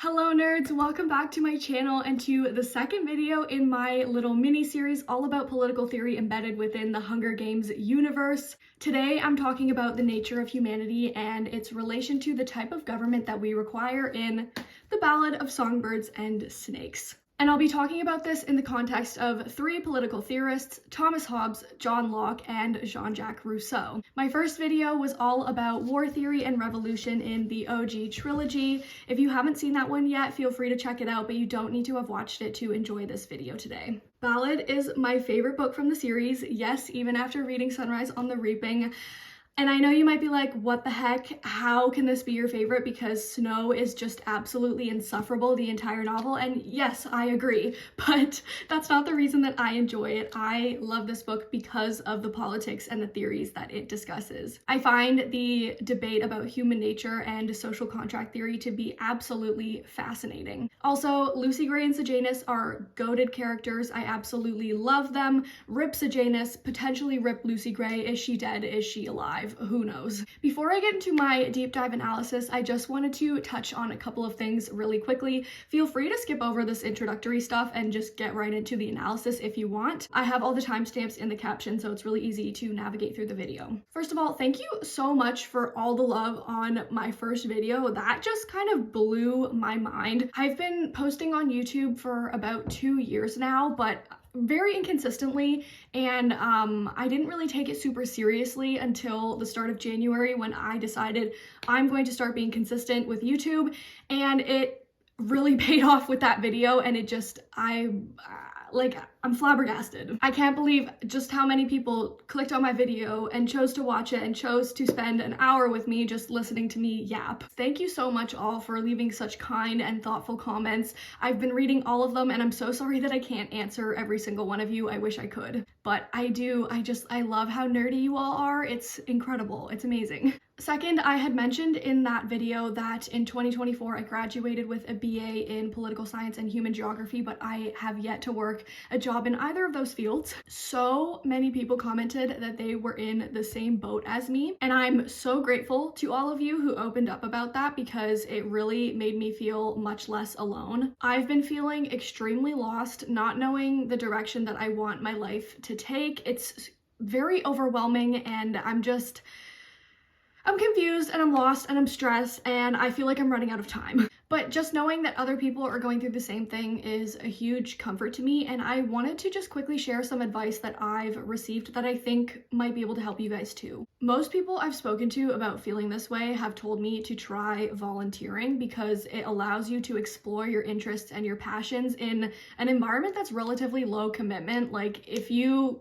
Hello nerds, welcome back to my channel and to the second video in my little mini-series all about political theory embedded within the Hunger Games universe. Today I'm talking about the nature of humanity and its relation to the type of government that we require in the Ballad of Songbirds and Snakes. And I'll be talking about this in the context of three political theorists, Thomas Hobbes, John Locke, and Jean-Jacques Rousseau. My first video was all about war theory and revolution in the OG trilogy. If you haven't seen that one yet, feel free to check it out, but you don't need to have watched it to enjoy this video today. Ballad is my favorite book from the series, yes, even after reading Sunrise on the Reaping. And I know you might be like, what the heck? How can this be your favorite? Because Snow is just absolutely insufferable the entire novel. And yes, I agree, but that's not the reason that I enjoy it. I love this book because of the politics and the theories that it discusses. I find the debate about human nature and social contract theory to be absolutely fascinating. Also, Lucy Gray and Sejanus are goated characters. I absolutely love them. Rip Sejanus, potentially rip Lucy Gray. Is she dead? Is she alive? Who knows? Before I get into my deep dive analysis, I just wanted to touch on a couple of things really quickly. Feel free to skip over this introductory stuff and just get right into the analysis if you want. I have all the timestamps in the caption, so it's really easy to navigate through the video. First of all, thank you so much for all the love on my first video. That just kind of blew my mind. I've been posting on YouTube for about 2 years now, but very inconsistently, and I didn't really take it super seriously until the start of January when I decided I'm going to start being consistent with YouTube, and it really paid off with that video, and it just, I'm flabbergasted. I can't believe just how many people clicked on my video and chose to watch it and chose to spend an hour with me just listening to me yap. Thank you so much all for leaving such kind and thoughtful comments. I've been reading all of them and I'm so sorry that I can't answer every single one of you. I wish I could, but I do. I love how nerdy you all are. It's incredible. It's amazing. Second, I had mentioned in that video that in 2024 I graduated with a BA in political science and human geography, but I have yet to work a job in either of those fields. So many people commented that they were in the same boat as me, and I'm so grateful to all of you who opened up about that because it really made me feel much less alone. I've been feeling extremely lost, not knowing the direction that I want my life to take. It's very overwhelming, and I'm confused and I'm lost and I'm stressed and I feel like I'm running out of time. But just knowing that other people are going through the same thing is a huge comfort to me, and I wanted to just quickly share some advice that I've received that I think might be able to help you guys too. Most people I've spoken to about feeling this way have told me to try volunteering because it allows you to explore your interests and your passions in an environment that's relatively low commitment. Like, if you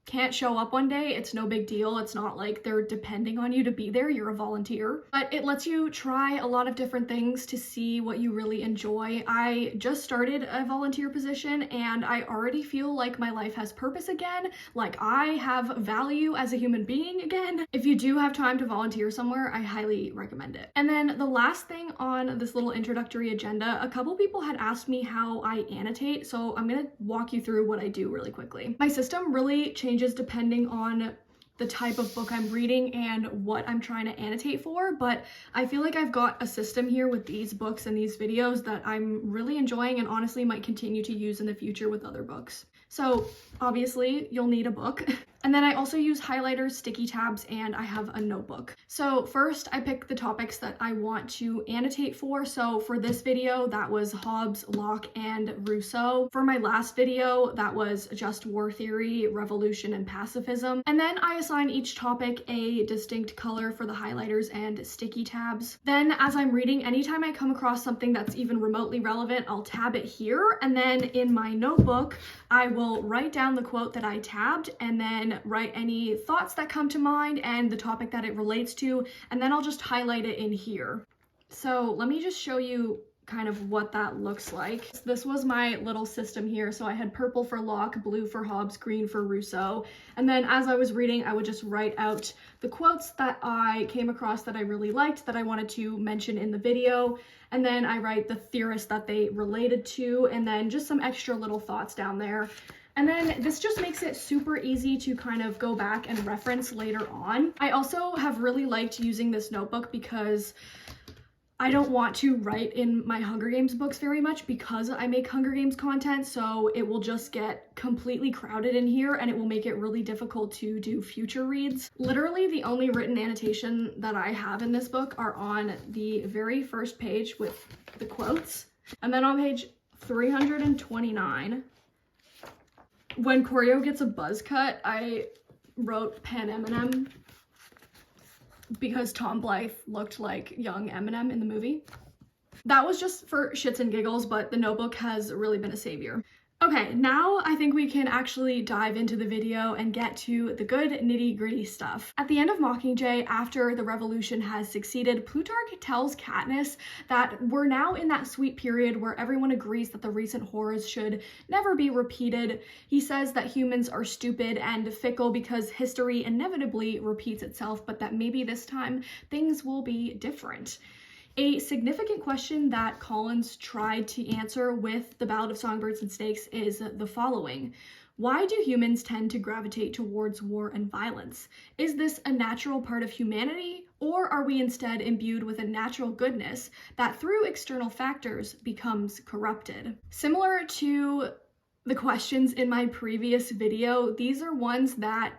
can't show up one day, it's no big deal. It's not like they're depending on you to be there. You're a volunteer. But it lets you try a lot of different things to see what you really enjoy. I just started a volunteer position and I already feel like my life has purpose again, like I have value as a human being again. If you do have time to volunteer somewhere, I highly recommend it. And then the last thing on this little introductory agenda, a couple people had asked me how I annotate, so I'm gonna walk you through what I do really quickly. My system really changes depending on the type of book I'm reading and what I'm trying to annotate for, but I feel like I've got a system here with these books and these videos that I'm really enjoying and honestly might continue to use in the future with other books. So obviously you'll need a book. And then I also use highlighters, sticky tabs, and I have a notebook. So first I pick the topics that I want to annotate for. So for this video, that was Hobbes, Locke, and Rousseau. For my last video, that was just war theory, revolution, and pacifism. And then I assign each topic a distinct color for the highlighters and sticky tabs. Then as I'm reading, anytime I come across something that's even remotely relevant, I'll tab it here. And then in my notebook, I will write down the quote that I tabbed and then write any thoughts that come to mind and the topic that it relates to, and then I'll just highlight it in here. So let me just show you kind of what that looks like. This was my little system here. So I had purple for Locke, blue for Hobbes, green for Rousseau. And then as I was reading, I would just write out the quotes that I came across that I really liked, that I wanted to mention in the video. And then I write the theorists that they related to, and then just some extra little thoughts down there. And then this just makes it super easy to kind of go back and reference later on. I also have really liked using this notebook because I don't want to write in my Hunger Games books very much because I make Hunger Games content, so it will just get completely crowded in here and it will make it really difficult to do future reads. Literally the only written annotation that I have in this book are on the very first page with the quotes, and then on page 329, when Coryo gets a buzz cut, I wrote Pan Eminem because Tom Blythe looked like young Eminem in the movie. That was just for shits and giggles, but the notebook has really been a savior. Okay, now I think we can actually dive into the video and get to the good nitty-gritty stuff. At the end of Mockingjay, after the revolution has succeeded, Plutarch tells Katniss that we're now in that sweet period where everyone agrees that the recent horrors should never be repeated. He says that humans are stupid and fickle because history inevitably repeats itself, but that maybe this time things will be different. A significant question that Collins tried to answer with the Ballad of Songbirds and Snakes is the following. Why do humans tend to gravitate towards war and violence? Is this a natural part of humanity, or are we instead imbued with a natural goodness that through external factors becomes corrupted? Similar to the questions in my previous video, these are ones that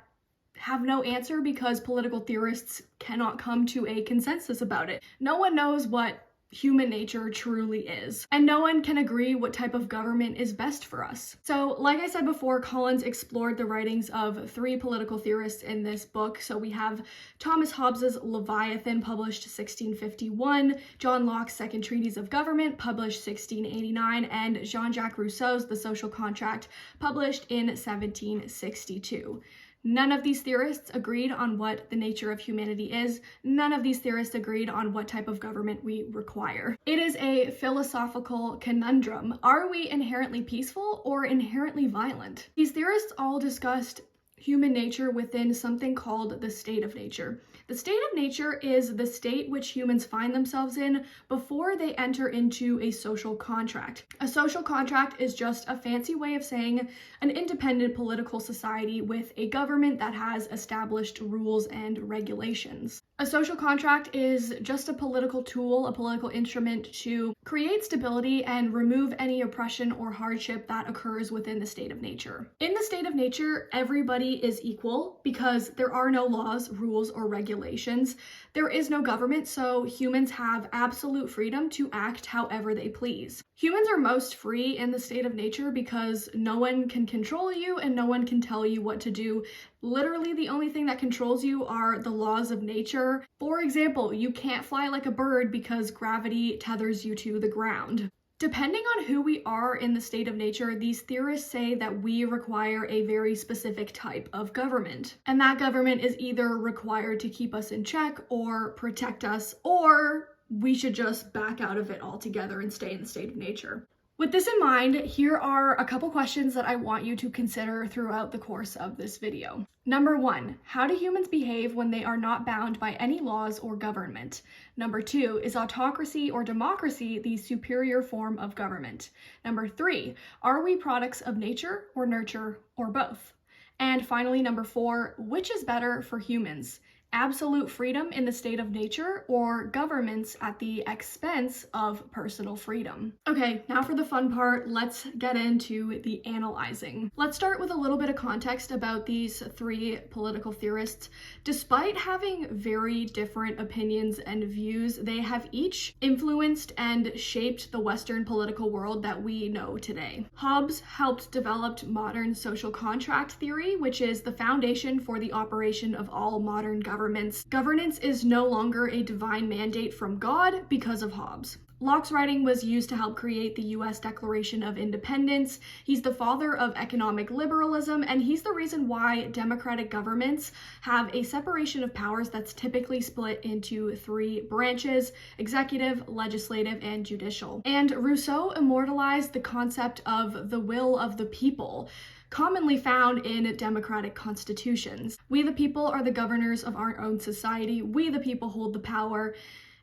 have no answer because political theorists cannot come to a consensus about it. No one knows what human nature truly is, and no one can agree what type of government is best for us. So, like I said before, Collins explored the writings of 3 political theorists in this book. So we have Thomas Hobbes's Leviathan, published 1651, John Locke's Second Treatise of Government, published 1689, and Jean-Jacques Rousseau's The Social Contract, published in 1762. None of these theorists agreed on what the nature of humanity is. None of these theorists agreed on what type of government we require. It is a philosophical conundrum. Are we inherently peaceful or inherently violent? These theorists all discussed human nature within something called the state of nature. The state of nature is the state which humans find themselves in before they enter into a social contract. A social contract is just a fancy way of saying an independent political society with a government that has established rules and regulations. A social contract is just a political tool, a political instrument to create stability and remove any oppression or hardship that occurs within the state of nature. In the state of nature, everybody is equal because there are no laws, rules, or regulations. There is no government, so humans have absolute freedom to act however they please. Humans are most free in the state of nature because no one can control you and no one can tell you what to do. Literally, the only thing that controls you are the laws of nature. For example, you can't fly like a bird because gravity tethers you to the ground. Depending on who we are in the state of nature, these theorists say that we require a very specific type of government. And that government is either required to keep us in check or protect us, or we should just back out of it altogether and stay in the state of nature. With this in mind, here are a couple questions that I want you to consider throughout the course of this video. Number 1, how do humans behave when they are not bound by any laws or government? Number 2, is autocracy or democracy the superior form of government? Number 3, are we products of nature or nurture or both? And finally, number 4, which is better for humans? Absolute freedom in the state of nature or governments at the expense of personal freedom? Okay, now for the fun part, let's get into the analyzing. Let's start with a little bit of context about these 3 political theorists. Despite having very different opinions and views, they have each influenced and shaped the Western political world that we know today. Hobbes helped develop modern social contract theory, which is the foundation for the operation of all modern governments. Governance is no longer a divine mandate from God because of Hobbes. Locke's writing was used to help create the US Declaration of Independence. He's the father of economic liberalism, and he's the reason why democratic governments have a separation of powers that's typically split into 3 branches: executive, legislative, and judicial. And Rousseau immortalized the concept of the will of the people, commonly found in democratic constitutions. We the people are the governors of our own society. We the people hold the power,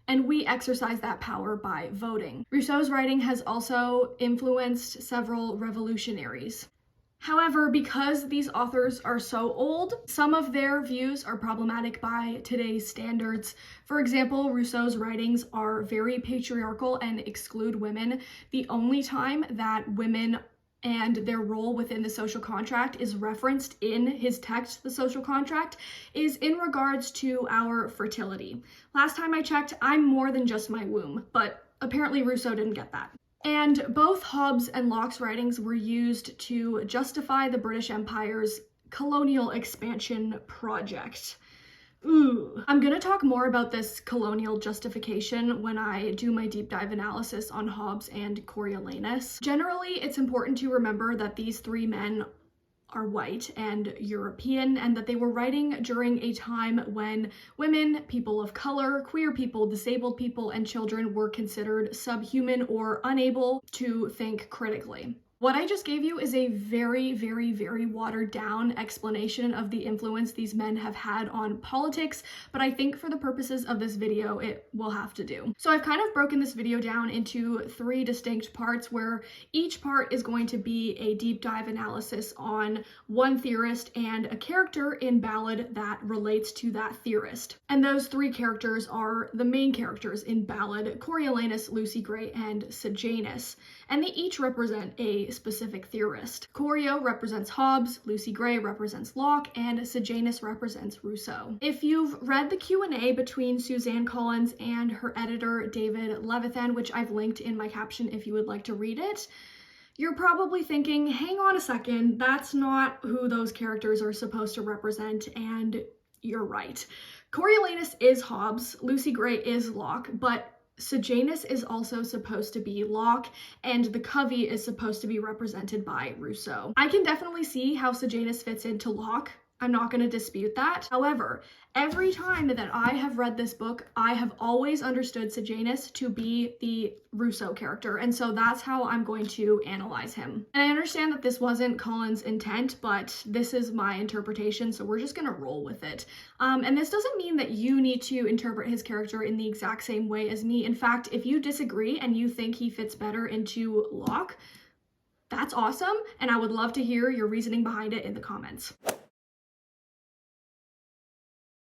and we exercise that power by voting. Rousseau's writing has also influenced several revolutionaries. However, because these authors are so old, some of their views are problematic by today's standards. For example, Rousseau's writings are very patriarchal and exclude women. The only time that women and their role within the social contract is referenced in his text, The Social Contract, is in regards to our fertility. Last time I checked, I'm more than just my womb, but apparently Rousseau didn't get that. And both Hobbes and Locke's writings were used to justify the British Empire's colonial expansion project. Ooh. I'm gonna talk more about this colonial justification when I do my deep dive analysis on Hobbes and Coriolanus. Generally, it's important to remember that these three men are white and European, and that they were writing during a time when women, people of color, queer people, disabled people, and children were considered subhuman or unable to think critically. What I just gave you is a very, very, very watered down explanation of the influence these men have had on politics, but I think for the purposes of this video, it will have to do. So I've kind of broken this video down into 3 distinct parts, where each part is going to be a deep dive analysis on one theorist and a character in Ballad that relates to that theorist. And those 3 characters are the main characters in Ballad: Coriolanus, Lucy Gray, and Sejanus. And they each represent a specific theorist. Coryo represents Hobbes, Lucy Gray represents Locke, and Sejanus represents Rousseau. If you've read the Q&A between Suzanne Collins and her editor David Leviathan, which I've linked in my caption if you would like to read it, you're probably thinking, hang on a second, that's not who those characters are supposed to represent, and you're right. Coriolanus is Hobbes, Lucy Gray is Locke, but Sejanus is also supposed to be Locke, and the covey is supposed to be represented by Rousseau. I can definitely see how Sejanus fits into Locke. I'm not going to dispute that. However, every time that I have read this book, I have always understood Sejanus to be the Rousseau character, and so that's how I'm going to analyze him. And I understand that this wasn't Collins' intent, but this is my interpretation, so we're just going to roll with it. And this doesn't mean that you need to interpret his character in the exact same way as me. In fact, if you disagree and you think he fits better into Locke, that's awesome, and I would love to hear your reasoning behind it in the comments.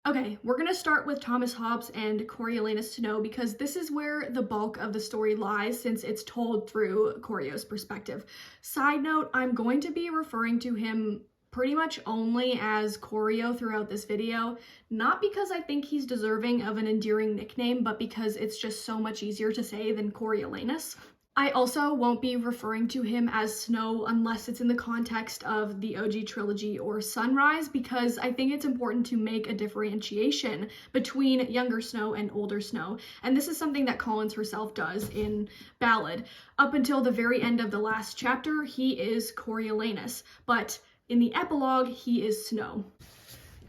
Okay, we're gonna start with Thomas Hobbes and Coriolanus to know, because this is where the bulk of the story lies, since it's told through Coryo's perspective. Side note, I'm going to be referring to him pretty much only as Coryo throughout this video, not because I think he's deserving of an endearing nickname, but because it's just so much easier to say than Coriolanus. I also won't be referring to him as Snow unless it's in the context of the OG trilogy or Sunrise, because I think it's important to make a differentiation between younger Snow and older Snow. And this is something that Collins herself does in Ballad. Up until the very end of the last chapter, he is Coriolanus, but in the epilogue, he is Snow.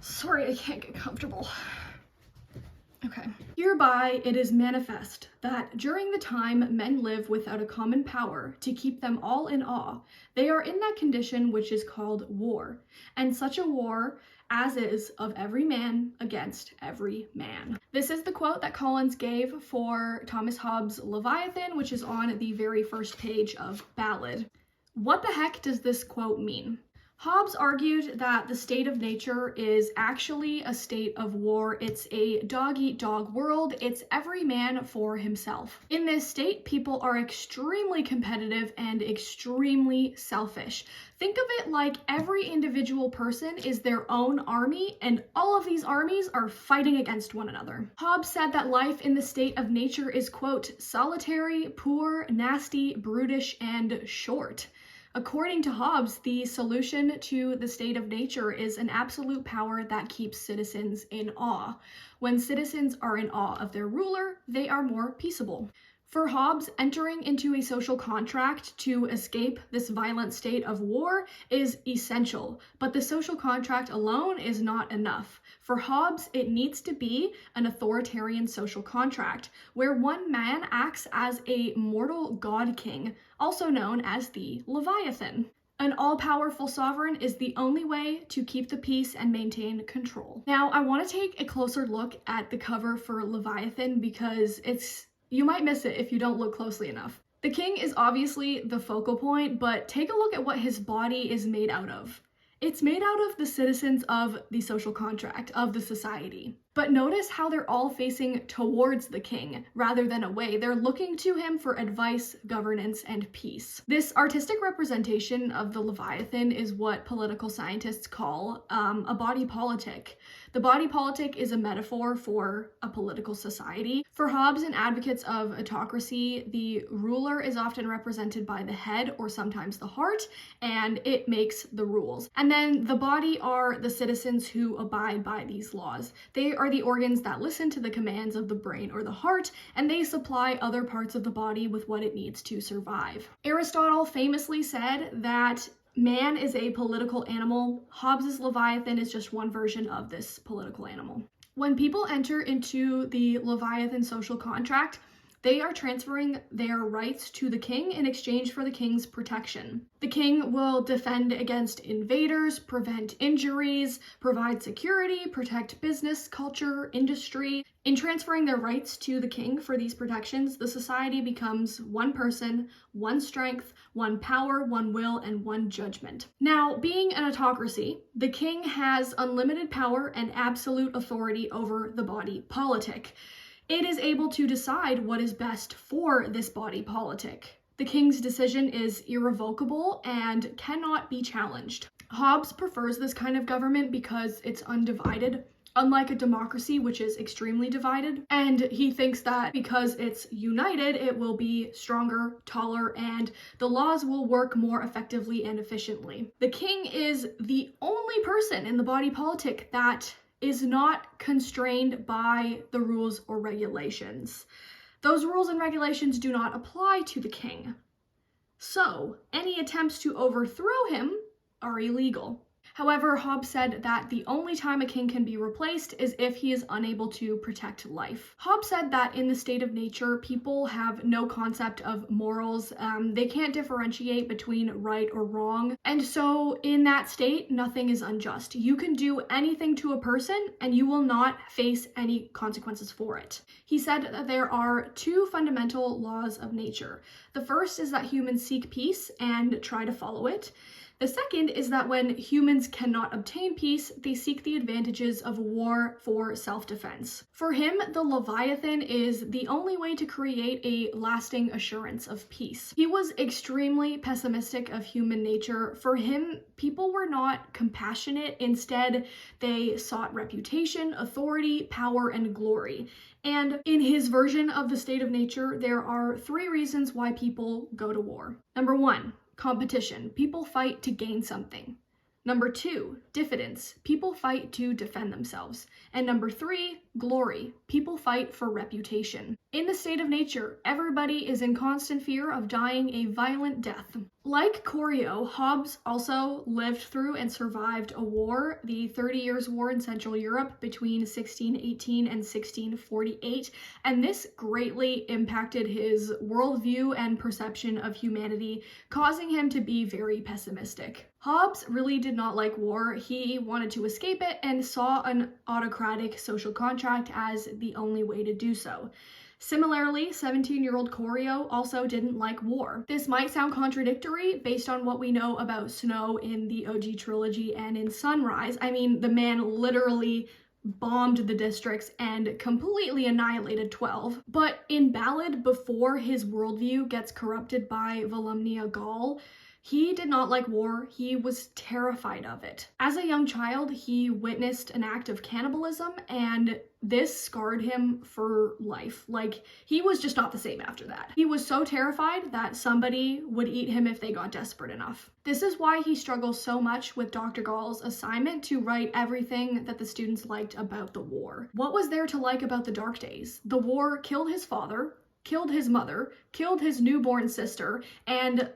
Sorry, I can't get comfortable. Okay. Hereby it is manifest that during the time men live without a common power to keep them all in awe, they are in that condition which is called war, and such a war as is of every man against every man. This is the quote that Collins gave for Thomas Hobbes' Leviathan, which is on the very first page of Ballad. What the heck does this quote mean? Hobbes argued that the state of nature is actually a state of war. It's a dog-eat-dog world. It's every man for himself. In this state, people are extremely competitive and extremely selfish. Think of it like every individual person is their own army, and all of these armies are fighting against one another. Hobbes said that life in the state of nature is, quote, solitary, poor, nasty, brutish, and short. According to Hobbes, the solution to the state of nature is an absolute power that keeps citizens in awe. When citizens are in awe of their ruler, they are more peaceable. For Hobbes, entering into a social contract to escape this violent state of war is essential, but the social contract alone is not enough. For Hobbes, it needs to be an authoritarian social contract, where one man acts as a mortal god king, also known as the Leviathan. An all-powerful sovereign is the only way to keep the peace and maintain control. Now, I want to take a closer look at the cover for Leviathan, because you might miss it if you don't look closely enough. The king is obviously the focal point, but take a look at what his body is made out of. It's made out of the citizens of the social contract, of the society. But notice how they're all facing towards the king rather than away. They're looking to him for advice, governance, and peace. This artistic representation of the Leviathan is what political scientists call a body politic. The body politic is a metaphor for a political society. For Hobbes and advocates of autocracy, the ruler is often represented by the head or sometimes the heart, and it makes the rules. And then the body are the citizens who abide by these laws. They are the organs that listen to the commands of the brain or the heart, and they supply other parts of the body with what it needs to survive. Aristotle famously said that man is a political animal. Hobbes' Leviathan is just one version of this political animal. When people enter into the Leviathan social contract, they are transferring their rights to the king in exchange for the king's protection. The king will defend against invaders, prevent injuries, provide security, protect business, culture, industry. In transferring their rights to the king for these protections, the society becomes one person, one strength, one power, one will, and one judgment. Now, being an autocracy, the king has unlimited power and absolute authority over the body politic. It is able to decide what is best for this body politic. The king's decision is irrevocable and cannot be challenged. Hobbes prefers this kind of government because it's undivided, unlike a democracy, which is extremely divided. And he thinks that because it's united, it will be stronger, taller, and the laws will work more effectively and efficiently. The king is the only person in the body politic that is not constrained by the rules or regulations. Those rules and regulations do not apply to the king. So, any attempts to overthrow him are illegal. However, Hobbes said that the only time a king can be replaced is if he is unable to protect life. Hobbes said that in the state of nature, people have no concept of morals. They can't differentiate between right or wrong. And so in that state, nothing is unjust. You can do anything to a person and you will not face any consequences for it. He said that there are two fundamental laws of nature. The first is that humans seek peace and try to follow it. The second is that when humans cannot obtain peace, they seek the advantages of war for self-defense. For him, the Leviathan is the only way to create a lasting assurance of peace. He was extremely pessimistic of human nature. For him, people were not compassionate. Instead, they sought reputation, authority, power, and glory. And in his version of the state of nature, there are three reasons why people go to war. Number one, competition. People fight to gain something. Number two, diffidence. People fight to defend themselves. And number three, glory. People fight for reputation. In the state of nature, everybody is in constant fear of dying a violent death. Like Coryo, Hobbes also lived through and survived a war, the 30 Years' War in Central Europe between 1618 and 1648, and this greatly impacted his worldview and perception of humanity, causing him to be very pessimistic. Hobbes really did not like war. He wanted to escape it and saw an autocratic social contract as the only way to do so. Similarly, 17-year-old Coryo also didn't like war. This might sound contradictory based on what we know about Snow in the OG trilogy and in Sunrise. I mean, the man literally bombed the districts and completely annihilated 12. But in Ballad, before his worldview gets corrupted by Volumnia Gaul, he did not like war. He was terrified of it. As a young child, he witnessed an act of cannibalism, and this scarred him for life. Like, he was just not the same after that. He was so terrified that somebody would eat him if they got desperate enough. This is why he struggles so much with Dr. Gall's assignment to write everything that the students liked about the war. What was there to like about the Dark Days? The war killed his father, killed his mother, killed his newborn sister, and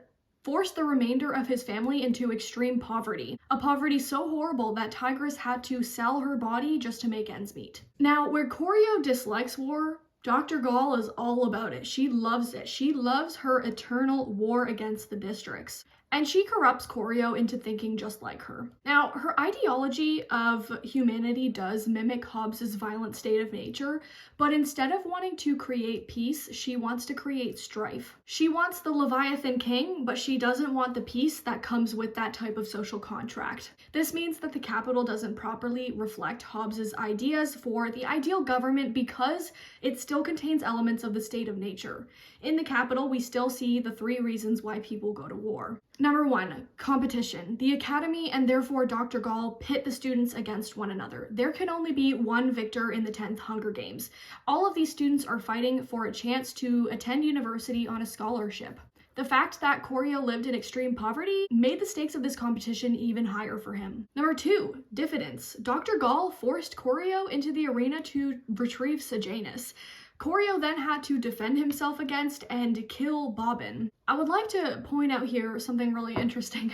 forced the remainder of his family into extreme poverty. A poverty so horrible that Tigress had to sell her body just to make ends meet. Now, where Coryo dislikes war, Dr. Gall is all about it. She loves it. She loves her eternal war against the districts. and she corrupts Coryo into thinking just like her. Now, her ideology of humanity does mimic Hobbes's violent state of nature, but instead of wanting to create peace, she wants to create strife. She wants the Leviathan king, but she doesn't want the peace that comes with that type of social contract. This means that the capital doesn't properly reflect Hobbes's ideas for the ideal government because it still contains elements of the state of nature. In the capital, we still see the 3 reasons why people go to war. Number 1, competition. The Academy and therefore Dr. Gall pit the students against one another. There can only be one victor in the 10th Hunger Games. All of these students are fighting for a chance to attend university on a scholarship. The fact that Coryo lived in extreme poverty made the stakes of this competition even higher for him. Number 2, diffidence. Dr. Gall forced Coryo into the arena to retrieve Sejanus. Coryo then had to defend himself against and kill Bobbin. I would like to point out here something really interesting,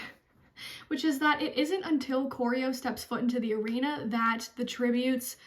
which is that it isn't until Coryo steps foot into the arena that the tributes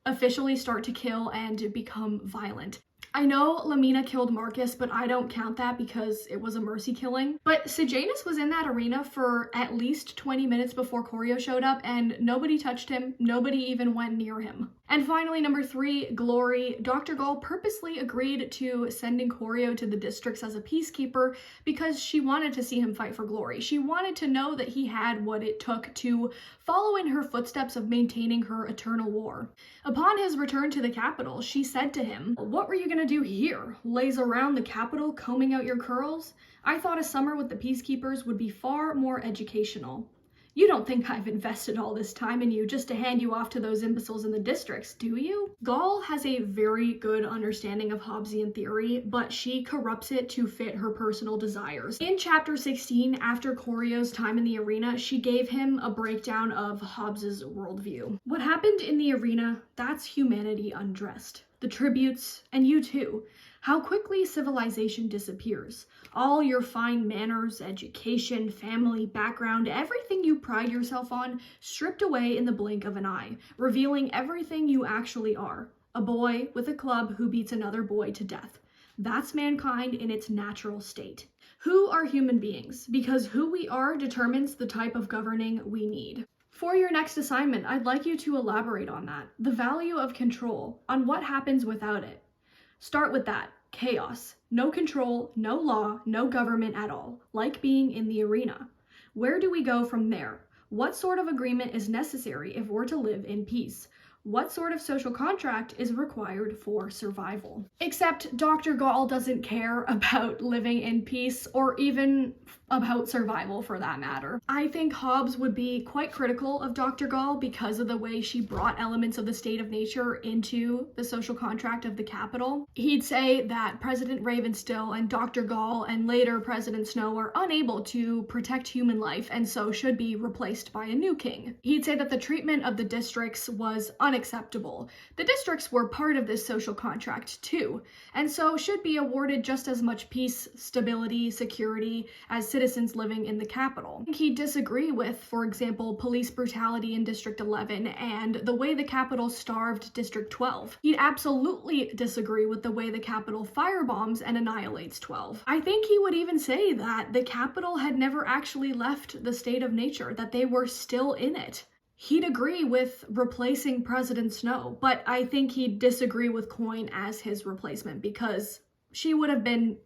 officially start to kill and become violent. I know Lamina killed Marcus, but I don't count that because it was a mercy killing. But Sejanus was in that arena for at least 20 minutes before Coryo showed up, and nobody touched him, nobody even went near him. And finally, number 3, glory. Dr. Gall purposely agreed to sending Coryo to the districts as a peacekeeper because she wanted to see him fight for glory. She wanted to know that he had what it took to follow in her footsteps of maintaining her eternal war. Upon his return to the capital, she said to him, "What were you gonna do here? Laze around the capital combing out your curls? I thought a summer with the peacekeepers would be far more educational. You don't think I've invested all this time in you just to hand you off to those imbeciles in the districts, do you?" Gall has a very good understanding of Hobbesian theory, but she corrupts it to fit her personal desires. In chapter 16, after Coryo's time in the arena, she gave him a breakdown of Hobbes's worldview. What happened in the arena, that's humanity undressed. The tributes, and you too. How quickly civilization disappears. All your fine manners, education, family, background, everything you pride yourself on, stripped away in the blink of an eye, revealing everything you actually are. A boy with a club who beats another boy to death. That's mankind in its natural state. Who are human beings? Because who we are determines the type of governing we need. For your next assignment, I'd like you to elaborate on that. The value of control, on what happens without it. Start with that. Chaos. No control, no law, no government at all. Like being in the arena. Where do we go from there? What sort of agreement is necessary if we're to live in peace? What sort of social contract is required for survival? Except Dr. Gall doesn't care about living in peace or even about survival for that matter. I think Hobbes would be quite critical of Dr. Gall because of the way she brought elements of the state of nature into the social contract of the capital. He'd say that President Ravenstill and Dr. Gall and later President Snow are unable to protect human life and so should be replaced by a new king. He'd say that the treatment of the districts was unacceptable. The districts were part of this social contract too, and so should be awarded just as much peace, stability, security as citizens living in the capital. He'd disagree with, for example, police brutality in District 11 and the way the capital starved District 12. He'd absolutely disagree with the way the capital firebombs and annihilates 12. I think he would even say that the capital had never actually left the state of nature, that they were still in it. He'd agree with replacing President Snow, but I think he'd disagree with Coin as his replacement because she would have been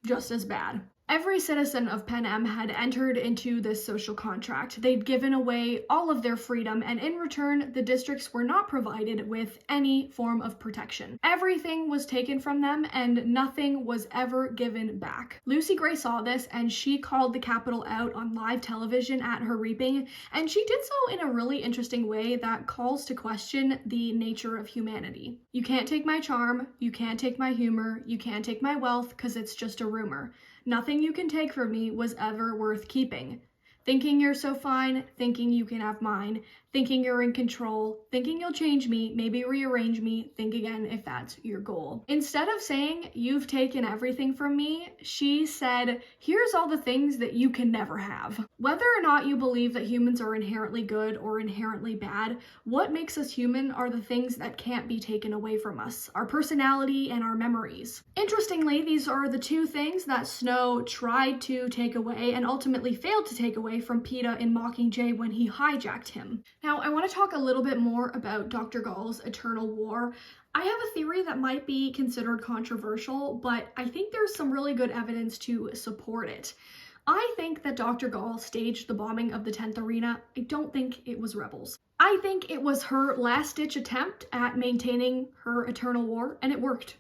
just as bad. Every citizen of Pen Em had entered into this social contract. They'd given away all of their freedom, and in return, the districts were not provided with any form of protection. Everything was taken from them, and nothing was ever given back. Lucy Gray saw this, and she called the capital out on live television at her reaping, and she did so in a really interesting way that calls to question the nature of humanity. You can't take my charm, you can't take my humor, you can't take my wealth, because it's just a rumor. Nothing you can take from me was ever worth keeping. Thinking you're so fine, thinking you can have mine, thinking you're in control, thinking you'll change me, maybe rearrange me, think again if that's your goal. Instead of saying, you've taken everything from me, she said, here's all the things that you can never have. Whether or not you believe that humans are inherently good or inherently bad, what makes us human are the things that can't be taken away from us, our personality and our memories. Interestingly, these are the two things that Snow tried to take away and ultimately failed to take away from Peeta in Mockingjay when he hijacked him. Now, I want to talk a little bit more about Dr. Gall's Eternal War. I have a theory that might be considered controversial, but I think there's some really good evidence to support it. I think that Dr. Gall staged the bombing of the 10th Arena. I don't think it was rebels. I think it was her last-ditch attempt at maintaining her Eternal War, and it worked.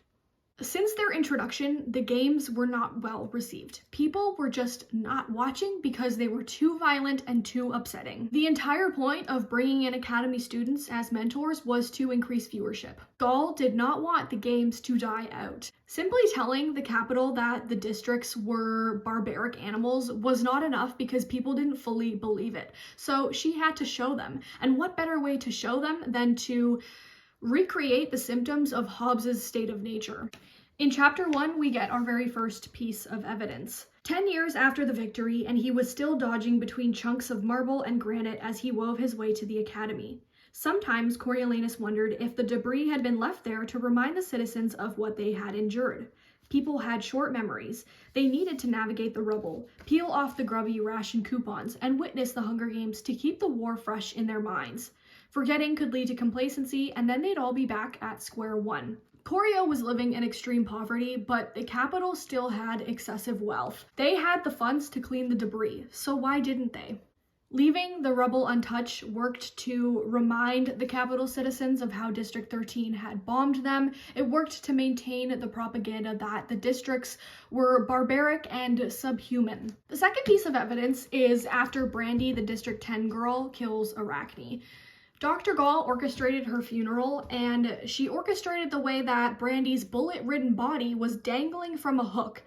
Since their introduction, the games were not well received. People were just not watching because they were too violent and too upsetting. The entire point of bringing in Academy students as mentors was to increase viewership. Gall did not want the games to die out. Simply telling the Capitol that the districts were barbaric animals was not enough because people didn't fully believe it. So she had to show them. And what better way to show them than to recreate the symptoms of Hobbes' state of nature. In chapter 1, we get our very first piece of evidence. 10 years after the victory, and he was still dodging between chunks of marble and granite as he wove his way to the academy. Sometimes Coriolanus wondered if the debris had been left there to remind the citizens of what they had endured. People had short memories. They needed to navigate the rubble, peel off the grubby ration coupons, and witness the Hunger Games to keep the war fresh in their minds. Forgetting could lead to complacency, and then they'd all be back at square one. Coryo was living in extreme poverty, but the capital still had excessive wealth. They had the funds to clean the debris, so why didn't they? Leaving the rubble untouched worked to remind the capital citizens of how District 13 had bombed them. It worked to maintain the propaganda that the districts were barbaric and subhuman. The second piece of evidence is after Brandy, the District 10 girl, kills Arachne. Dr. Gall orchestrated her funeral, and she orchestrated the way that Brandy's bullet-ridden body was dangling from a hook.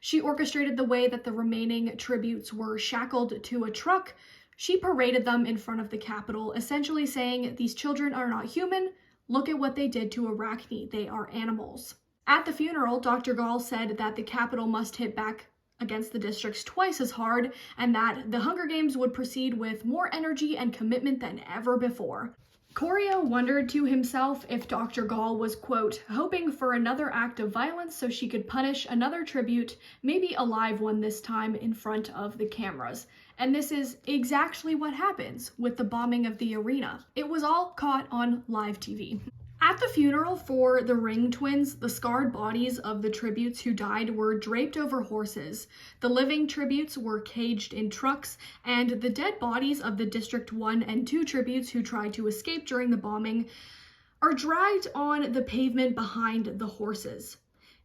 She orchestrated the way that the remaining tributes were shackled to a truck. She paraded them in front of the Capitol, essentially saying, these children are not human. Look at what they did to Arachne. They are animals. At the funeral, Dr. Gall said that the Capitol must hit back against the districts twice as hard, and that the Hunger Games would proceed with more energy and commitment than ever before. Coryo wondered to himself if Dr. Gall was, quote, hoping for another act of violence so she could punish another tribute, maybe a live one this time in front of the cameras. And this is exactly what happens with the bombing of the arena. It was all caught on live TV. At the funeral for the Ring twins, the scarred bodies of the tributes who died were draped over horses. The living tributes were caged in trucks, and the dead bodies of the District 1 and 2 tributes who tried to escape during the bombing are dragged on the pavement behind the horses.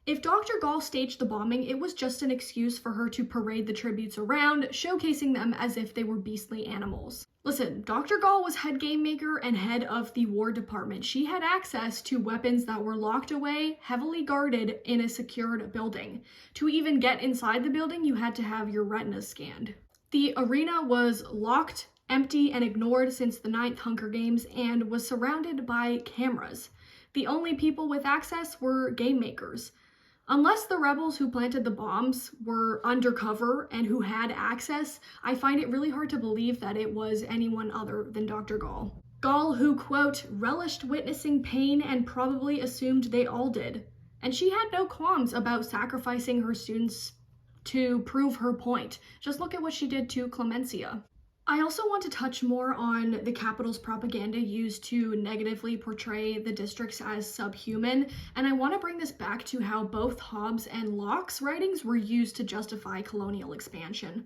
If Dr. Gall staged the bombing, it was just an excuse for her to parade the tributes around, showcasing them as if they were beastly animals. Listen, Dr. Gall was head game maker and head of the War Department. She had access to weapons that were locked away, heavily guarded in a secured building. To even get inside the building, you had to have your retinas scanned. The arena was locked, empty, and ignored since the 9th Hunger Games and was surrounded by cameras. The only people with access were game makers. Unless the rebels who planted the bombs were undercover and who had access, I find it really hard to believe that it was anyone other than Dr. Gall. Gall, who, quote, relished witnessing pain and probably assumed they all did. And she had no qualms about sacrificing her students to prove her point. Just look at what she did to Clemencia. I also want to touch more on the Capitol's propaganda used to negatively portray the districts as subhuman, and I want to bring this back to how both Hobbes and Locke's writings were used to justify colonial expansion.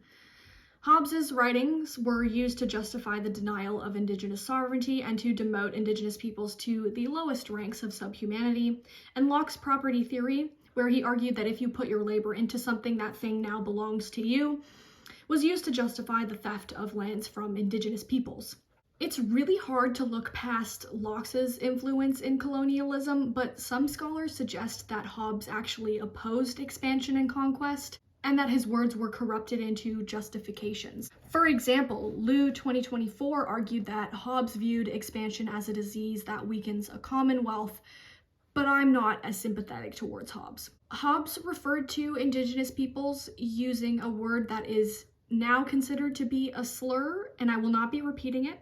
Hobbes's writings were used to justify the denial of indigenous sovereignty and to demote indigenous peoples to the lowest ranks of subhumanity, and Locke's property theory, where he argued that if you put your labor into something, that thing now belongs to you, was used to justify the theft of lands from indigenous peoples. It's really hard to look past Locke's influence in colonialism, but some scholars suggest that Hobbes actually opposed expansion and conquest. and that his words were corrupted into justifications. For example, Liu 2024 argued that Hobbes viewed expansion as a disease that weakens a commonwealth, but I'm not as sympathetic towards Hobbes. Hobbes referred to indigenous peoples using a word that is now considered to be a slur, and I will not be repeating it.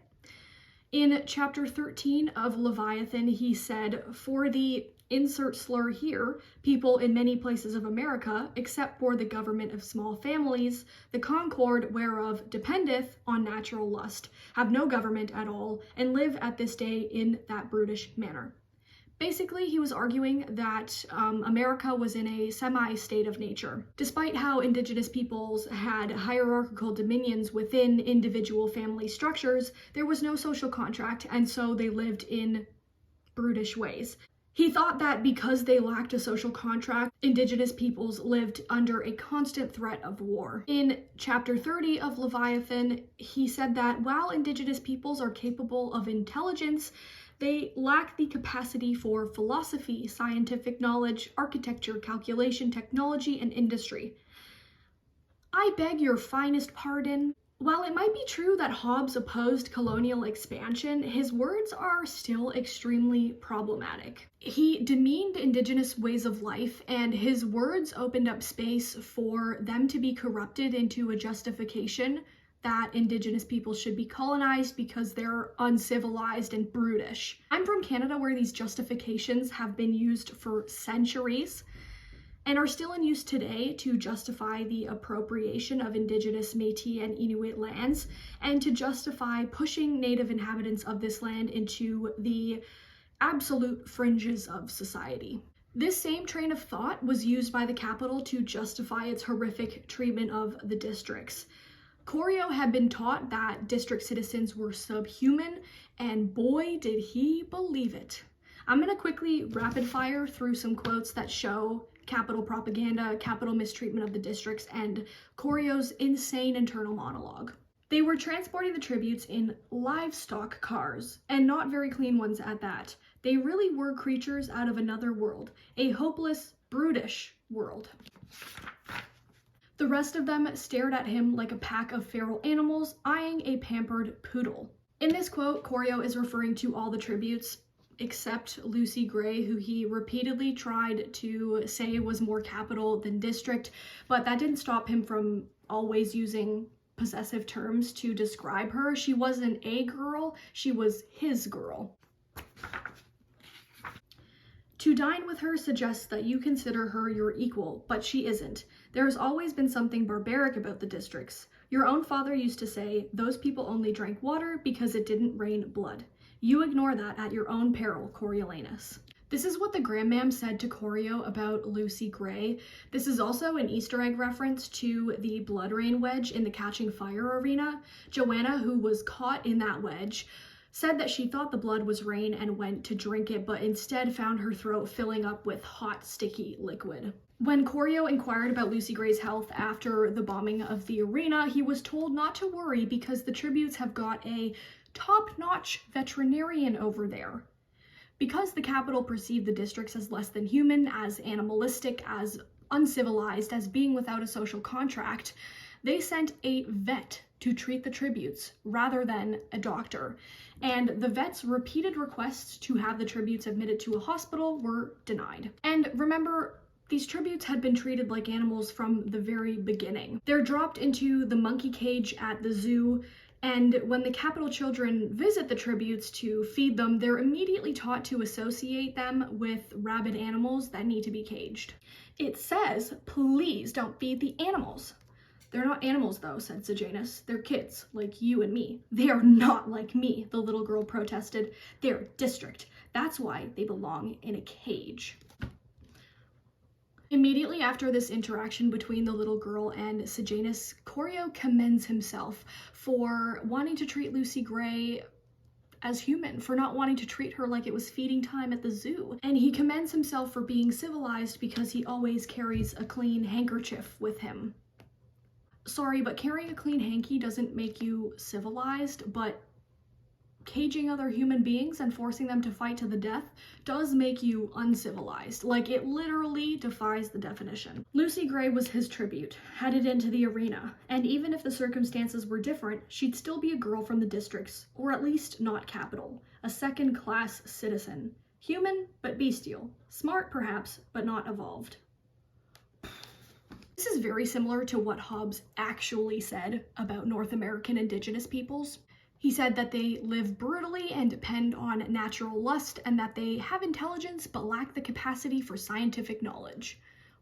In chapter 13 of Leviathan, he said, "For the insert slur here, people in many places of America, except for the government of small families, the concord whereof dependeth on natural lust, have no government at all, and live at this day in that brutish manner." Basically, he was arguing that America was in a semi-state of nature. Despite how indigenous peoples had hierarchical dominions within individual family structures, there was no social contract, and so they lived in brutish ways. He thought that because they lacked a social contract, indigenous peoples lived under a constant threat of war. In chapter 30 of Leviathan, he said that while indigenous peoples are capable of intelligence, they lack the capacity for philosophy, scientific knowledge, architecture, calculation, technology, and industry. I beg your finest pardon. While it might be true that Hobbes opposed colonial expansion, his words are still extremely problematic. He demeaned indigenous ways of life, and his words opened up space for them to be corrupted into a justification that indigenous people should be colonized because they're uncivilized and brutish. I'm from Canada, where these justifications have been used for centuries and are still in use today to justify the appropriation of indigenous Métis and Inuit lands, and to justify pushing native inhabitants of this land into the absolute fringes of society. This same train of thought was used by the capital to justify its horrific treatment of the districts. Coryo had been taught that district citizens were subhuman, and boy did he believe it. I'm going to quickly rapid fire through some quotes that show capital propaganda, capital mistreatment of the districts, and Coryo's insane internal monologue. They were transporting the tributes in livestock cars, and not very clean ones at that. They really were creatures out of another world, a hopeless, brutish world. The rest of them stared at him like a pack of feral animals eyeing a pampered poodle. In this quote, Coryo is referring to all the tributes except Lucy Gray, who he repeatedly tried to say was more capital than district, but that didn't stop him from always using possessive terms to describe her. She wasn't a girl, she was his girl. To dine with her suggests that you consider her your equal, but she isn't. There has always been something barbaric about the districts. Your own father used to say, those people only drank water because it didn't rain blood. You ignore that at your own peril, Coriolanus. This is what the grandmam said to Coryo about Lucy Gray. This is also an Easter egg reference to the blood rain wedge in the Catching Fire arena. Joanna, who was caught in that wedge, said that she thought the blood was rain and went to drink it, but instead found her throat filling up with hot, sticky liquid. When Coryo inquired about Lucy Gray's health after the bombing of the arena, he was told not to worry because the tributes have got a top-notch veterinarian over there. Because the capital perceived the districts as less than human, as animalistic, as uncivilized, as being without a social contract, they sent a vet to treat the tributes rather than a doctor. And the vet's repeated requests to have the tributes admitted to a hospital were denied. And remember, these tributes had been treated like animals from the very beginning. They're dropped into the monkey cage at the zoo, and when the capital children visit the tributes to feed them, they're immediately taught to associate them with rabid animals that need to be caged. It says, please don't feed the animals. They're not animals though, said Sejanus. They're kids, like you and me. They are not like me, the little girl protested. They're district. That's why they belong in a cage. Immediately after this interaction between the little girl and Sejanus, Coryo commends himself for wanting to treat Lucy Gray as human, for not wanting to treat her like it was feeding time at the zoo. And he commends himself for being civilized because he always carries a clean handkerchief with him. Sorry, but carrying a clean hanky doesn't make you civilized, but caging other human beings and forcing them to fight to the death does make you uncivilized. Like, it literally defies the definition. Lucy Gray was his tribute, headed into the arena, and even if the circumstances were different, she'd still be a girl from the districts, or at least not capital, a second-class citizen. Human, but bestial. Smart, perhaps, but not evolved. This is very similar to what Hobbes actually said about North American indigenous peoples. He said that they live brutally and depend on natural lust, and that they have intelligence but lack the capacity for scientific knowledge.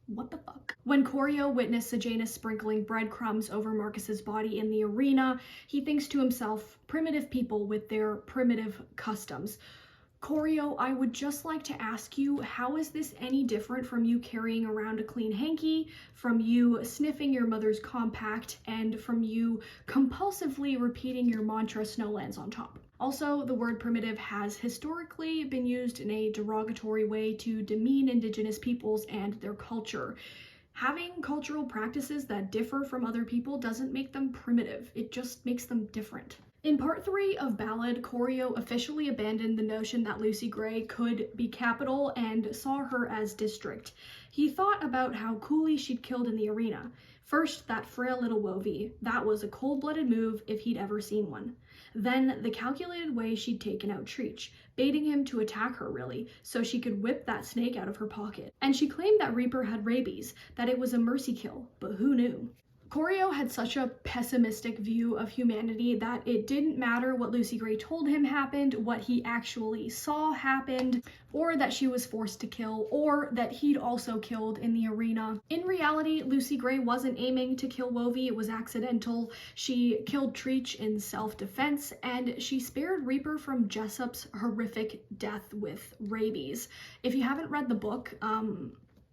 What the fuck? When Coryo witnessed Sejanus sprinkling breadcrumbs over Marcus's body in the arena, he thinks to himself, primitive people with their primitive customs. Coryo, I would just like to ask you, how is this any different from you carrying around a clean hanky, from you sniffing your mother's compact, and from you compulsively repeating your mantra, snow lands on top? Also, the word primitive has historically been used in a derogatory way to demean indigenous peoples and their culture. Having cultural practices that differ from other people doesn't make them primitive, it just makes them different. In part 3 of Ballad, Coryo officially abandoned the notion that Lucy Gray could be capital and saw her as district. He thought about how coolly she'd killed in the arena. First, that frail little Wovie. That was a cold-blooded move if he'd ever seen one. Then, the calculated way she'd taken out Treatise, baiting him to attack her, really, so she could whip that snake out of her pocket. And she claimed that Reaper had rabies, that it was a mercy kill, but who knew? Coryo had such a pessimistic view of humanity that it didn't matter what Lucy Gray told him happened, what he actually saw happened, or that she was forced to kill, or that he'd also killed in the arena. In reality, Lucy Gray wasn't aiming to kill Wovie, it was accidental. She killed Treatise in self-defense, and she spared Reaper from Jessup's horrific death with rabies. If you haven't read the book,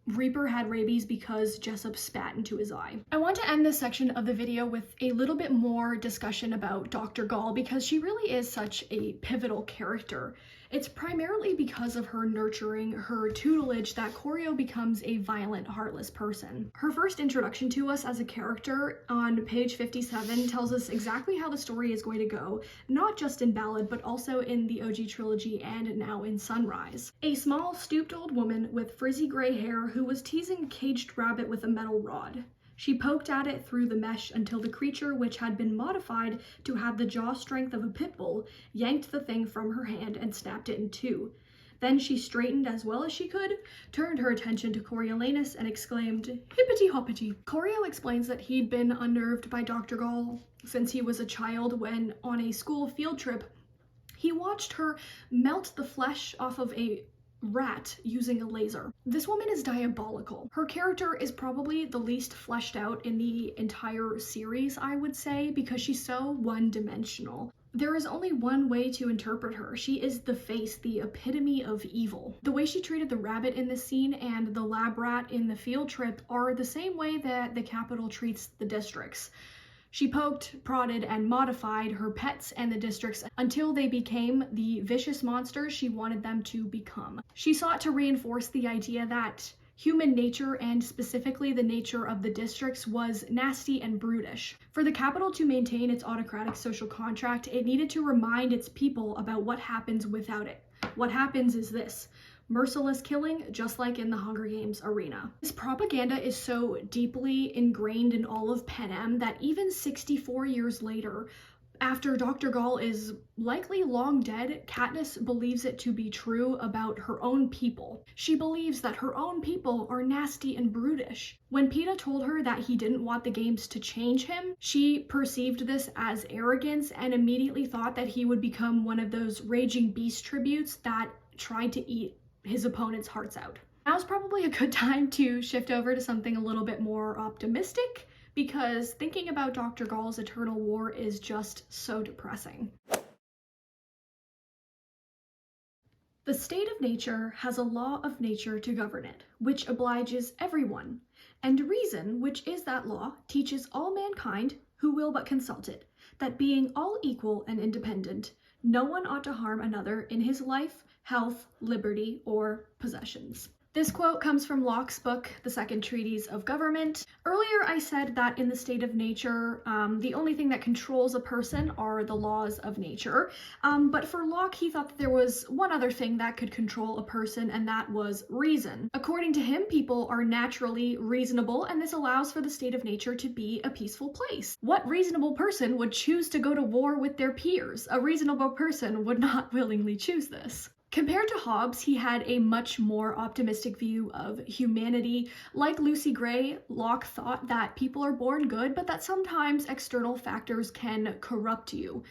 Reaper had rabies because Jessup spat into his eye. I want to end this section of the video with a little bit more discussion about Dr. Gall because she really is such a pivotal character. It's primarily because of her nurturing, her tutelage, that Coryo becomes a violent, heartless person. Her first introduction to us as a character on page 57 tells us exactly how the story is going to go, not just in Ballad, but also in the OG trilogy and now in Sunrise. A small, stooped old woman with frizzy gray hair who was teasing a caged rabbit with a metal rod. She poked at it through the mesh until the creature, which had been modified to have the jaw strength of a pit bull, yanked the thing from her hand and snapped it in two. Then she straightened as well as she could, turned her attention to Coriolanus, and exclaimed, "Hippity-hoppity." Coryo explains that he'd been unnerved by Dr. Gall since he was a child when, on a school field trip, he watched her melt the flesh off of a rat using a laser. This woman is diabolical. Her character is probably the least fleshed out in the entire series, I would say, because she's so one-dimensional. There is only one way to interpret her. She is the face, the epitome of evil. The way she treated the rabbit in this scene and the lab rat in the field trip are the same way that the Capitol treats the districts. She poked, prodded, and modified her pets and the districts until they became the vicious monsters she wanted them to become. She sought to reinforce the idea that human nature, and specifically the nature of the districts, was nasty and brutish. For the Capitol to maintain its autocratic social contract, it needed to remind its people about what happens without it. What happens is this: merciless killing, just like in the Hunger Games arena. This propaganda is so deeply ingrained in all of Panem that even 64 years later, after Dr. Gall is likely long dead, Katniss believes it to be true about her own people. She believes that her own people are nasty and brutish. When Peeta told her that he didn't want the games to change him, she perceived this as arrogance and immediately thought that he would become one of those raging beast tributes that tried to eat his opponent's hearts out. Now's probably a good time to shift over to something a little bit more optimistic, because thinking about Dr. Gall's eternal war is just so depressing. The state of nature has a law of nature to govern it, which obliges everyone, and reason, which is that law, teaches all mankind, who will but consult it, that being all equal and independent, no one ought to harm another in his life, health, liberty, or possessions. This quote comes from Locke's book, The Second Treatise of Government. Earlier I said that in the state of nature, the only thing that controls a person are the laws of nature. But for Locke, he thought that there was one other thing that could control a person, and that was reason. According to him, people are naturally reasonable, and this allows for the state of nature to be a peaceful place. What reasonable person would choose to go to war with their peers? A reasonable person would not willingly choose this. Compared to Hobbes, he had a much more optimistic view of humanity. Like Lucy Gray, Locke thought that people are born good, but that sometimes external factors can corrupt you.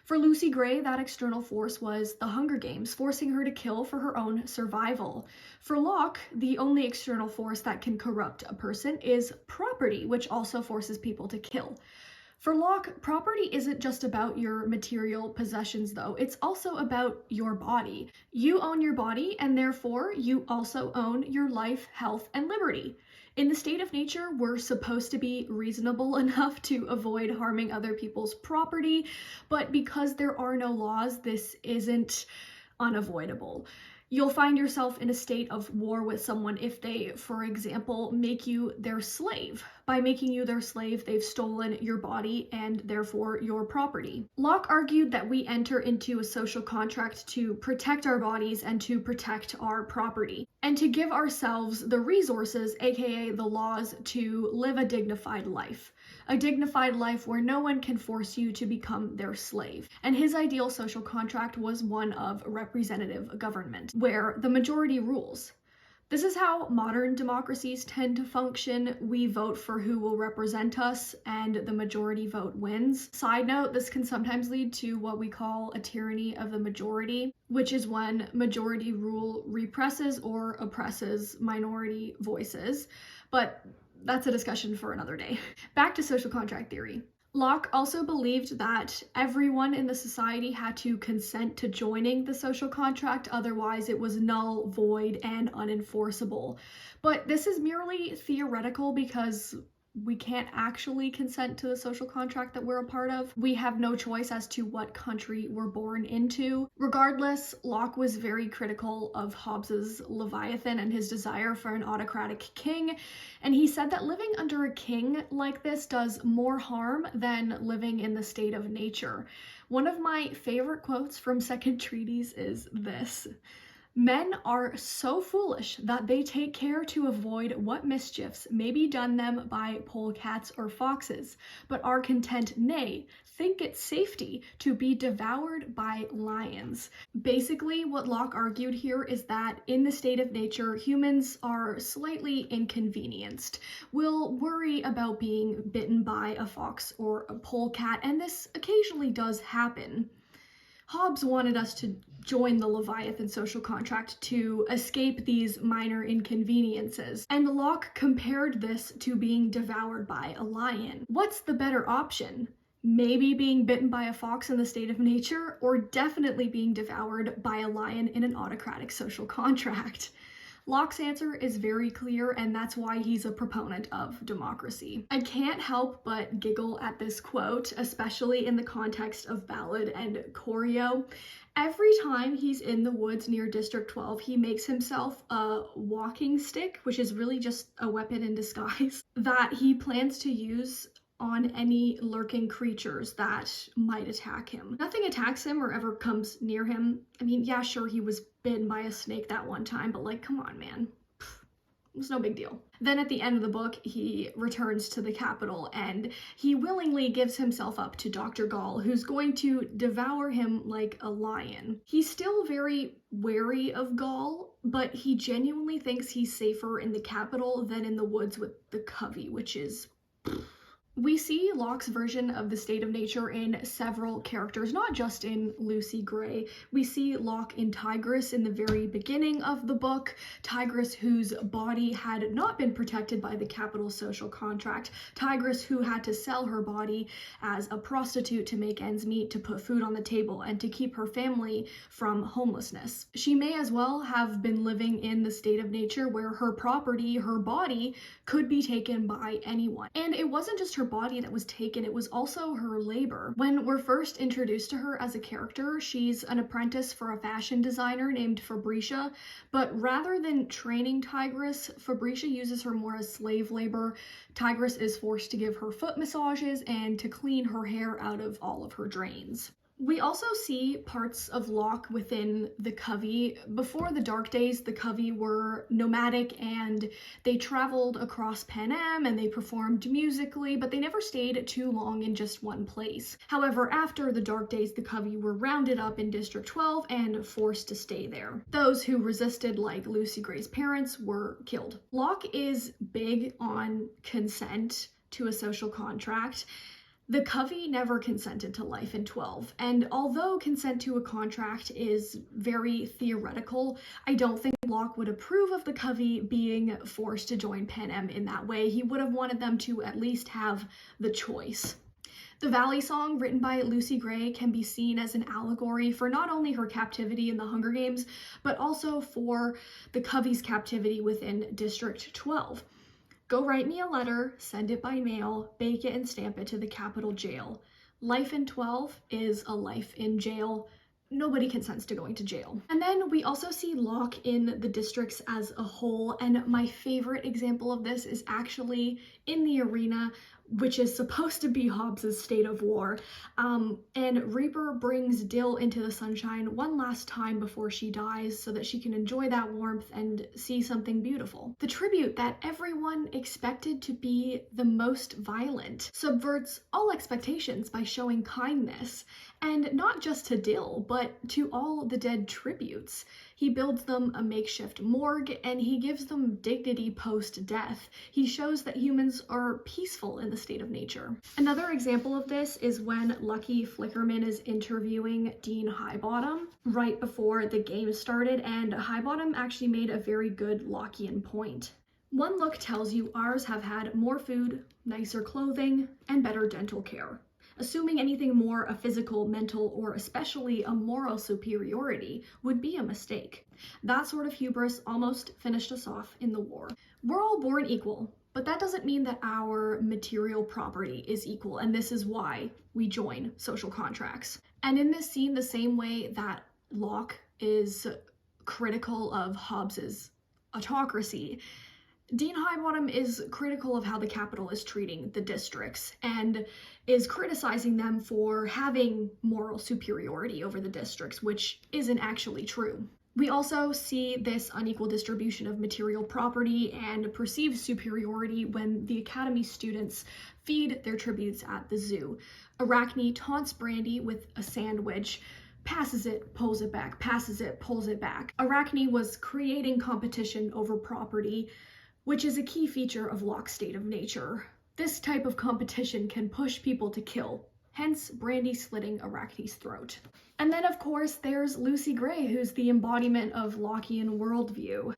For Lucy Gray, that external force was the Hunger Games, forcing her to kill for her own survival. For Locke, the only external force that can corrupt a person is property, which also forces people to kill. For Locke, property isn't just about your material possessions, though. It's also about your body. You own your body, and therefore you also own your life, health, and liberty. In the state of nature, we're supposed to be reasonable enough to avoid harming other people's property, but because there are no laws, this isn't unavoidable. You'll find yourself in a state of war with someone if they, for example, make you their slave. By making you their slave, they've stolen your body and therefore your property. Locke argued that we enter into a social contract to protect our bodies and to protect our property, and to give ourselves the resources, aka the laws, to live a dignified life. A dignified life where no one can force you to become their slave. And his ideal social contract was one of representative government, where the majority rules. This is how modern democracies tend to function. We vote for who will represent us, and the majority vote wins. Side note, this can sometimes lead to what we call a tyranny of the majority, which is when majority rule represses or oppresses minority voices. But that's a discussion for another day. Back to social contract theory. Locke also believed that everyone in the society had to consent to joining the social contract, otherwise it was null, void, and unenforceable. But this is merely theoretical because we can't actually consent to the social contract that we're a part of. We have no choice as to what country we're born into. Regardless, Locke was very critical of Hobbes's Leviathan and his desire for an autocratic king, and he said that living under a king like this does more harm than living in the state of nature. One of my favorite quotes from Second Treatise is this: "Men are so foolish that they take care to avoid what mischiefs may be done them by polecats or foxes, but are content, nay, think it safety, to be devoured by lions." Basically, what Locke argued here is that in the state of nature, humans are slightly inconvenienced. We'll worry about being bitten by a fox or a polecat, and this occasionally does happen. Hobbes wanted us to join the Leviathan social contract to escape these minor inconveniences, and Locke compared this to being devoured by a lion. What's the better option? Maybe being bitten by a fox in the state of nature, or definitely being devoured by a lion in an autocratic social contract? Locke's answer is very clear, and that's why he's a proponent of democracy. I can't help but giggle at this quote, especially in the context of Ballad and Coryo. Every time he's in the woods near District 12, he makes himself a walking stick, which is really just a weapon in disguise, that he plans to use on any lurking creatures that might attack him. Nothing attacks him or ever comes near him. I mean, yeah, sure, he was bitten by a snake that one time, but like, come on, man. It was no big deal. Then at the end of the book, he returns to the capital and he willingly gives himself up to Dr. Gall, who's going to devour him like a lion. He's still very wary of Gall, but he genuinely thinks he's safer in the capital than in the woods with the covey, which is... We see Locke's version of the state of nature in several characters, not just in Lucy Gray. We see Locke in Tigress in the very beginning of the book, Tigress whose body had not been protected by the capital social contract, Tigress who had to sell her body as a prostitute to make ends meet, to put food on the table, and to keep her family from homelessness. She may as well have been living in the state of nature where her property, her body, could be taken by anyone. And it wasn't just her body that was taken, it was also her labor. When we're first introduced to her as a character, she's an apprentice for a fashion designer named Fabricia, but rather than training Tigress, Fabricia uses her more as slave labor. Tigress is forced to give her foot massages and to clean her hair out of all of her drains. We also see parts of Locke within the Covey. Before the Dark Days, the Covey were nomadic and they traveled across Pan Am and they performed musically, but they never stayed too long in just one place. However, after the Dark Days, the Covey were rounded up in District 12 and forced to stay there. Those who resisted, like Lucy Gray's parents, were killed. Locke is big on consent to a social contract. The Covey never consented to life in 12, and although consent to a contract is very theoretical, I don't think Locke would approve of the Covey being forced to join Pan Am in that way. He would have wanted them to at least have the choice. The Valley Song, written by Lucy Gray, can be seen as an allegory for not only her captivity in the Hunger Games, but also for the Covey's captivity within District 12. Go write me a letter, send it by mail, bake it and stamp it to the capital jail. Life in 12 is a life in jail. Nobody consents to going to jail. And then we also see Locke in the districts as a whole, and my favorite example of this is actually in the arena, which is supposed to be Hobbes' state of war. And Reaper brings Dill into the sunshine one last time before she dies so that she can enjoy that warmth and see something beautiful. The tribute that everyone expected to be the most violent subverts all expectations by showing kindness, and not just to Dill, but to all the dead tributes. He builds them a makeshift morgue, and he gives them dignity post-death. He shows that humans are peaceful in the state of nature. Another example of this is when Lucky Flickerman is interviewing Dean Highbottom right before the game started, and Highbottom actually made a very good Lockean point. One look tells you ours have had more food, nicer clothing, and better dental care. Assuming anything more a physical, mental, or especially a moral superiority would be a mistake. That sort of hubris almost finished us off in the war. We're all born equal, but that doesn't mean that our material property is equal, and this is why we join social contracts. And in this scene, the same way that Locke is critical of Hobbes's autocracy, Dean Highbottom is critical of how the capital is treating the districts and is criticizing them for having moral superiority over the districts, which isn't actually true. We also see this unequal distribution of material property and perceived superiority when the Academy students feed their tributes at the zoo. Arachne taunts Brandy with a sandwich, passes it, pulls it back, passes it, pulls it back. Arachne was creating competition over property, which is a key feature of Locke's state of nature. This type of competition can push people to kill, hence Brandy slitting Arachne's throat. And then of course there's Lucy Gray, who's the embodiment of Lockean worldview.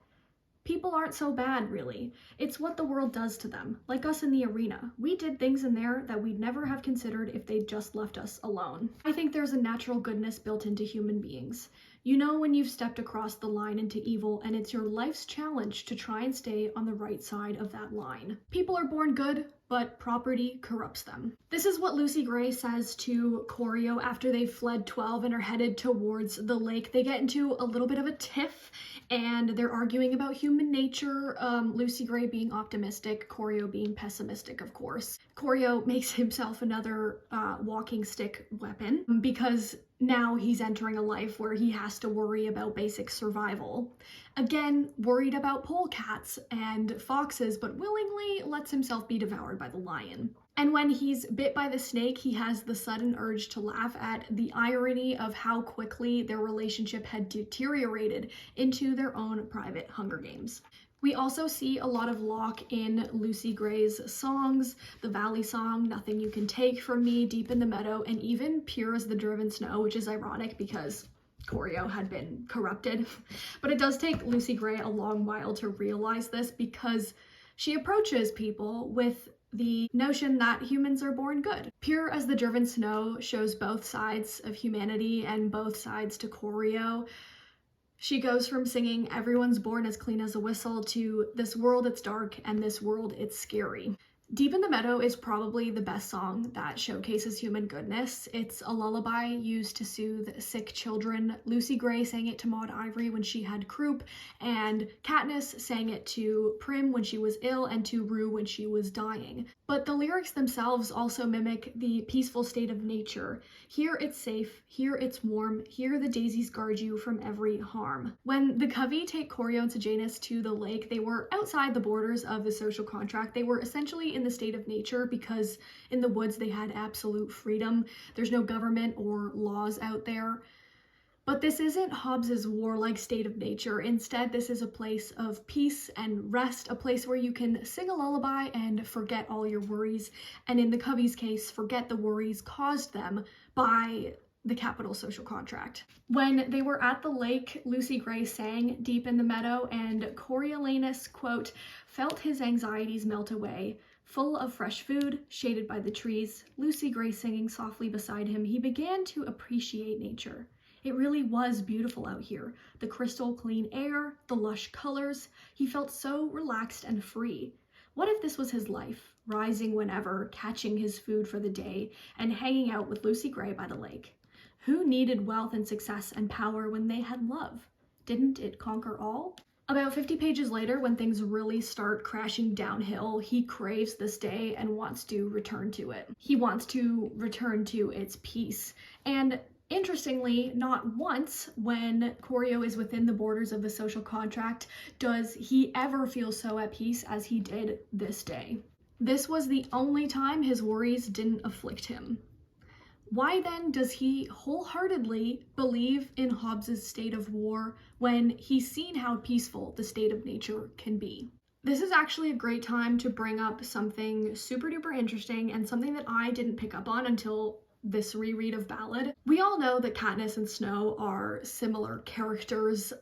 People aren't so bad, really. It's what the world does to them, like us in the arena. We did things in there that we'd never have considered if they'd just left us alone. I think there's a natural goodness built into human beings. You know when you've stepped across the line into evil, and it's your life's challenge to try and stay on the right side of that line. People are born good, but property corrupts them. This is what Lucy Gray says to Coryo after they've fled 12 and are headed towards the lake. They get into a little bit of a tiff, and they're arguing about human nature, Lucy Gray being optimistic, Coryo being pessimistic, of course. Coryo makes himself another walking stick weapon because now he's entering a life where he has to worry about basic survival. Again, worried about polecats and foxes, but willingly lets himself be devoured by the lion. And when he's bit by the snake, he has the sudden urge to laugh at the irony of how quickly their relationship had deteriorated into their own private Hunger Games. We also see a lot of Locke in Lucy Gray's songs, the Valley Song, Nothing You Can Take From Me, Deep in the Meadow, and even Pure as the Driven Snow, which is ironic because Coryo had been corrupted. But it does take Lucy Gray a long while to realize this because she approaches people with the notion that humans are born good. Pure as the Driven Snow shows both sides of humanity and both sides to Coryo. She goes from singing everyone's born as clean as a whistle to this world it's dark and this world it's scary. Deep in the Meadow is probably the best song that showcases human goodness. It's a lullaby used to soothe sick children. Lucy Gray sang it to Maud Ivory when she had croup, and Katniss sang it to Prim when she was ill and to Rue when she was dying. But the lyrics themselves also mimic the peaceful state of nature. Here it's safe, here it's warm, here the daisies guard you from every harm. When the Covey take Coryo and Sejanus to the lake, they were outside the borders of the social contract. They were essentially in the state of nature because in the woods they had absolute freedom. There's no government or laws out there. But this isn't Hobbes's warlike state of nature. Instead, this is a place of peace and rest, a place where you can sing a lullaby and forget all your worries. And in the Covey's case, forget the worries caused them by the capital social contract. When they were at the lake, Lucy Gray sang Deep in the Meadow, and Coriolanus, quote, felt his anxieties melt away. Full of fresh food, shaded by the trees, Lucy Gray singing softly beside him, he began to appreciate nature. It really was beautiful out here. The crystal clean air, the lush colors. He felt so relaxed and free. What if this was his life, rising whenever, catching his food for the day, and hanging out with Lucy Gray by the lake? Who needed wealth and success and power when they had love? Didn't it conquer all? About 50 pages later, when things really start crashing downhill, he craves this day and wants to return to it. He wants to return to its peace. And interestingly, not once when Coryo is within the borders of the social contract does he ever feel so at peace as he did this day. This was the only time his worries didn't afflict him. Why then does he wholeheartedly believe in Hobbes's state of war when he's seen how peaceful the state of nature can be? This is actually a great time to bring up something super duper interesting and something that I didn't pick up on until this reread of Ballad. We all know that Katniss and Snow are similar characters,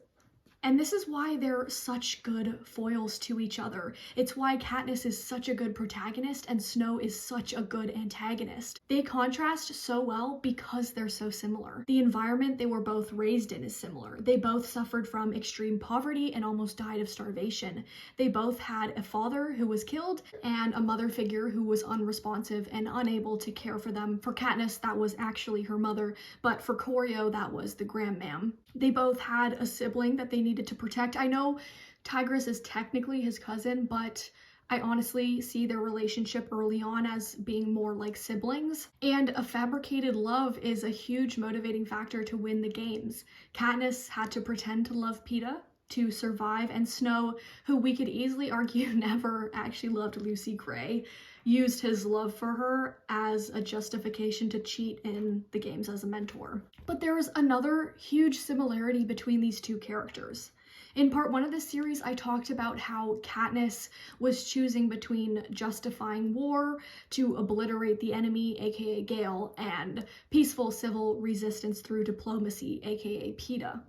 and this is why they're such good foils to each other. It's why Katniss is such a good protagonist and Snow is such a good antagonist. They contrast so well because they're so similar. The environment they were both raised in is similar. They both suffered from extreme poverty and almost died of starvation. They both had a father who was killed and a mother figure who was unresponsive and unable to care for them. For Katniss, that was actually her mother, but for Coryo, that was the grandmam. They both had a sibling that they needed to protect. I know Tigris is technically his cousin, but I honestly see their relationship early on as being more like siblings. And a fabricated love is a huge motivating factor to win the games. Katniss had to pretend to love Peeta to survive, and Snow, who we could easily argue never actually loved Lucy Gray, used his love for her as a justification to cheat in the games as a mentor. But there is another huge similarity between these two characters. In part 1 of this series, I talked about how Katniss was choosing between justifying war to obliterate the enemy, aka Gale, and peaceful civil resistance through diplomacy, aka Peeta.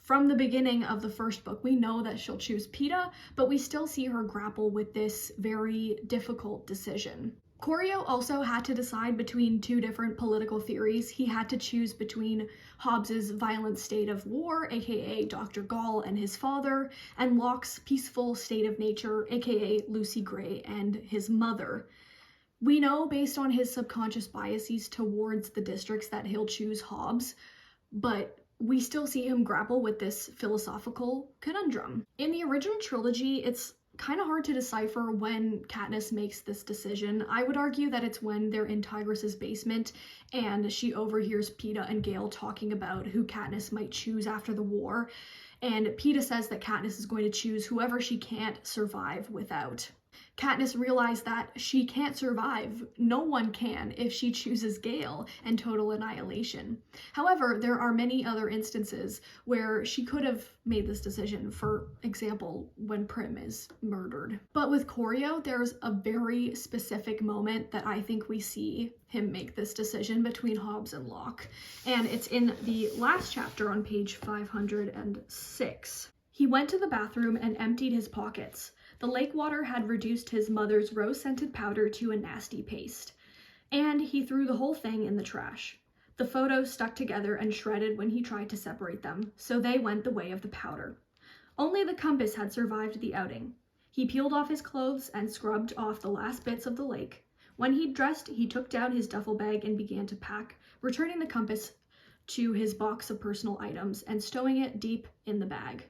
From the beginning of the first book, we know that she'll choose Peeta, but we still see her grapple with this very difficult decision. Coryo also had to decide between two different political theories. He had to choose between Hobbes's violent state of war, aka Dr. Gall and his father, and Locke's peaceful state of nature, aka Lucy Gray and his mother. We know based on his subconscious biases towards the districts that he'll choose Hobbes, but we still see him grapple with this philosophical conundrum. In the original trilogy, it's kind of hard to decipher when Katniss makes this decision. I would argue that it's when they're in Tigris's basement and she overhears Peeta and Gale talking about who Katniss might choose after the war, and Peeta says that Katniss is going to choose whoever she can't survive without. Katniss realized that she can't survive, no one can, if she chooses Gale and total annihilation. However, there are many other instances where she could have made this decision, for example, when Prim is murdered. But with Coryo, there's a very specific moment that I think we see him make this decision between Hobbes and Locke, and it's in the last chapter on page 506. He went to the bathroom and emptied his pockets. The lake water had reduced his mother's rose-scented powder to a nasty paste, and he threw the whole thing in the trash. The photos stuck together and shredded when he tried to separate them, so they went the way of the powder. Only the compass had survived the outing. He peeled off his clothes and scrubbed off the last bits of the lake. When he'd dressed, he took down his duffel bag and began to pack, returning the compass to his box of personal items and stowing it deep in the bag.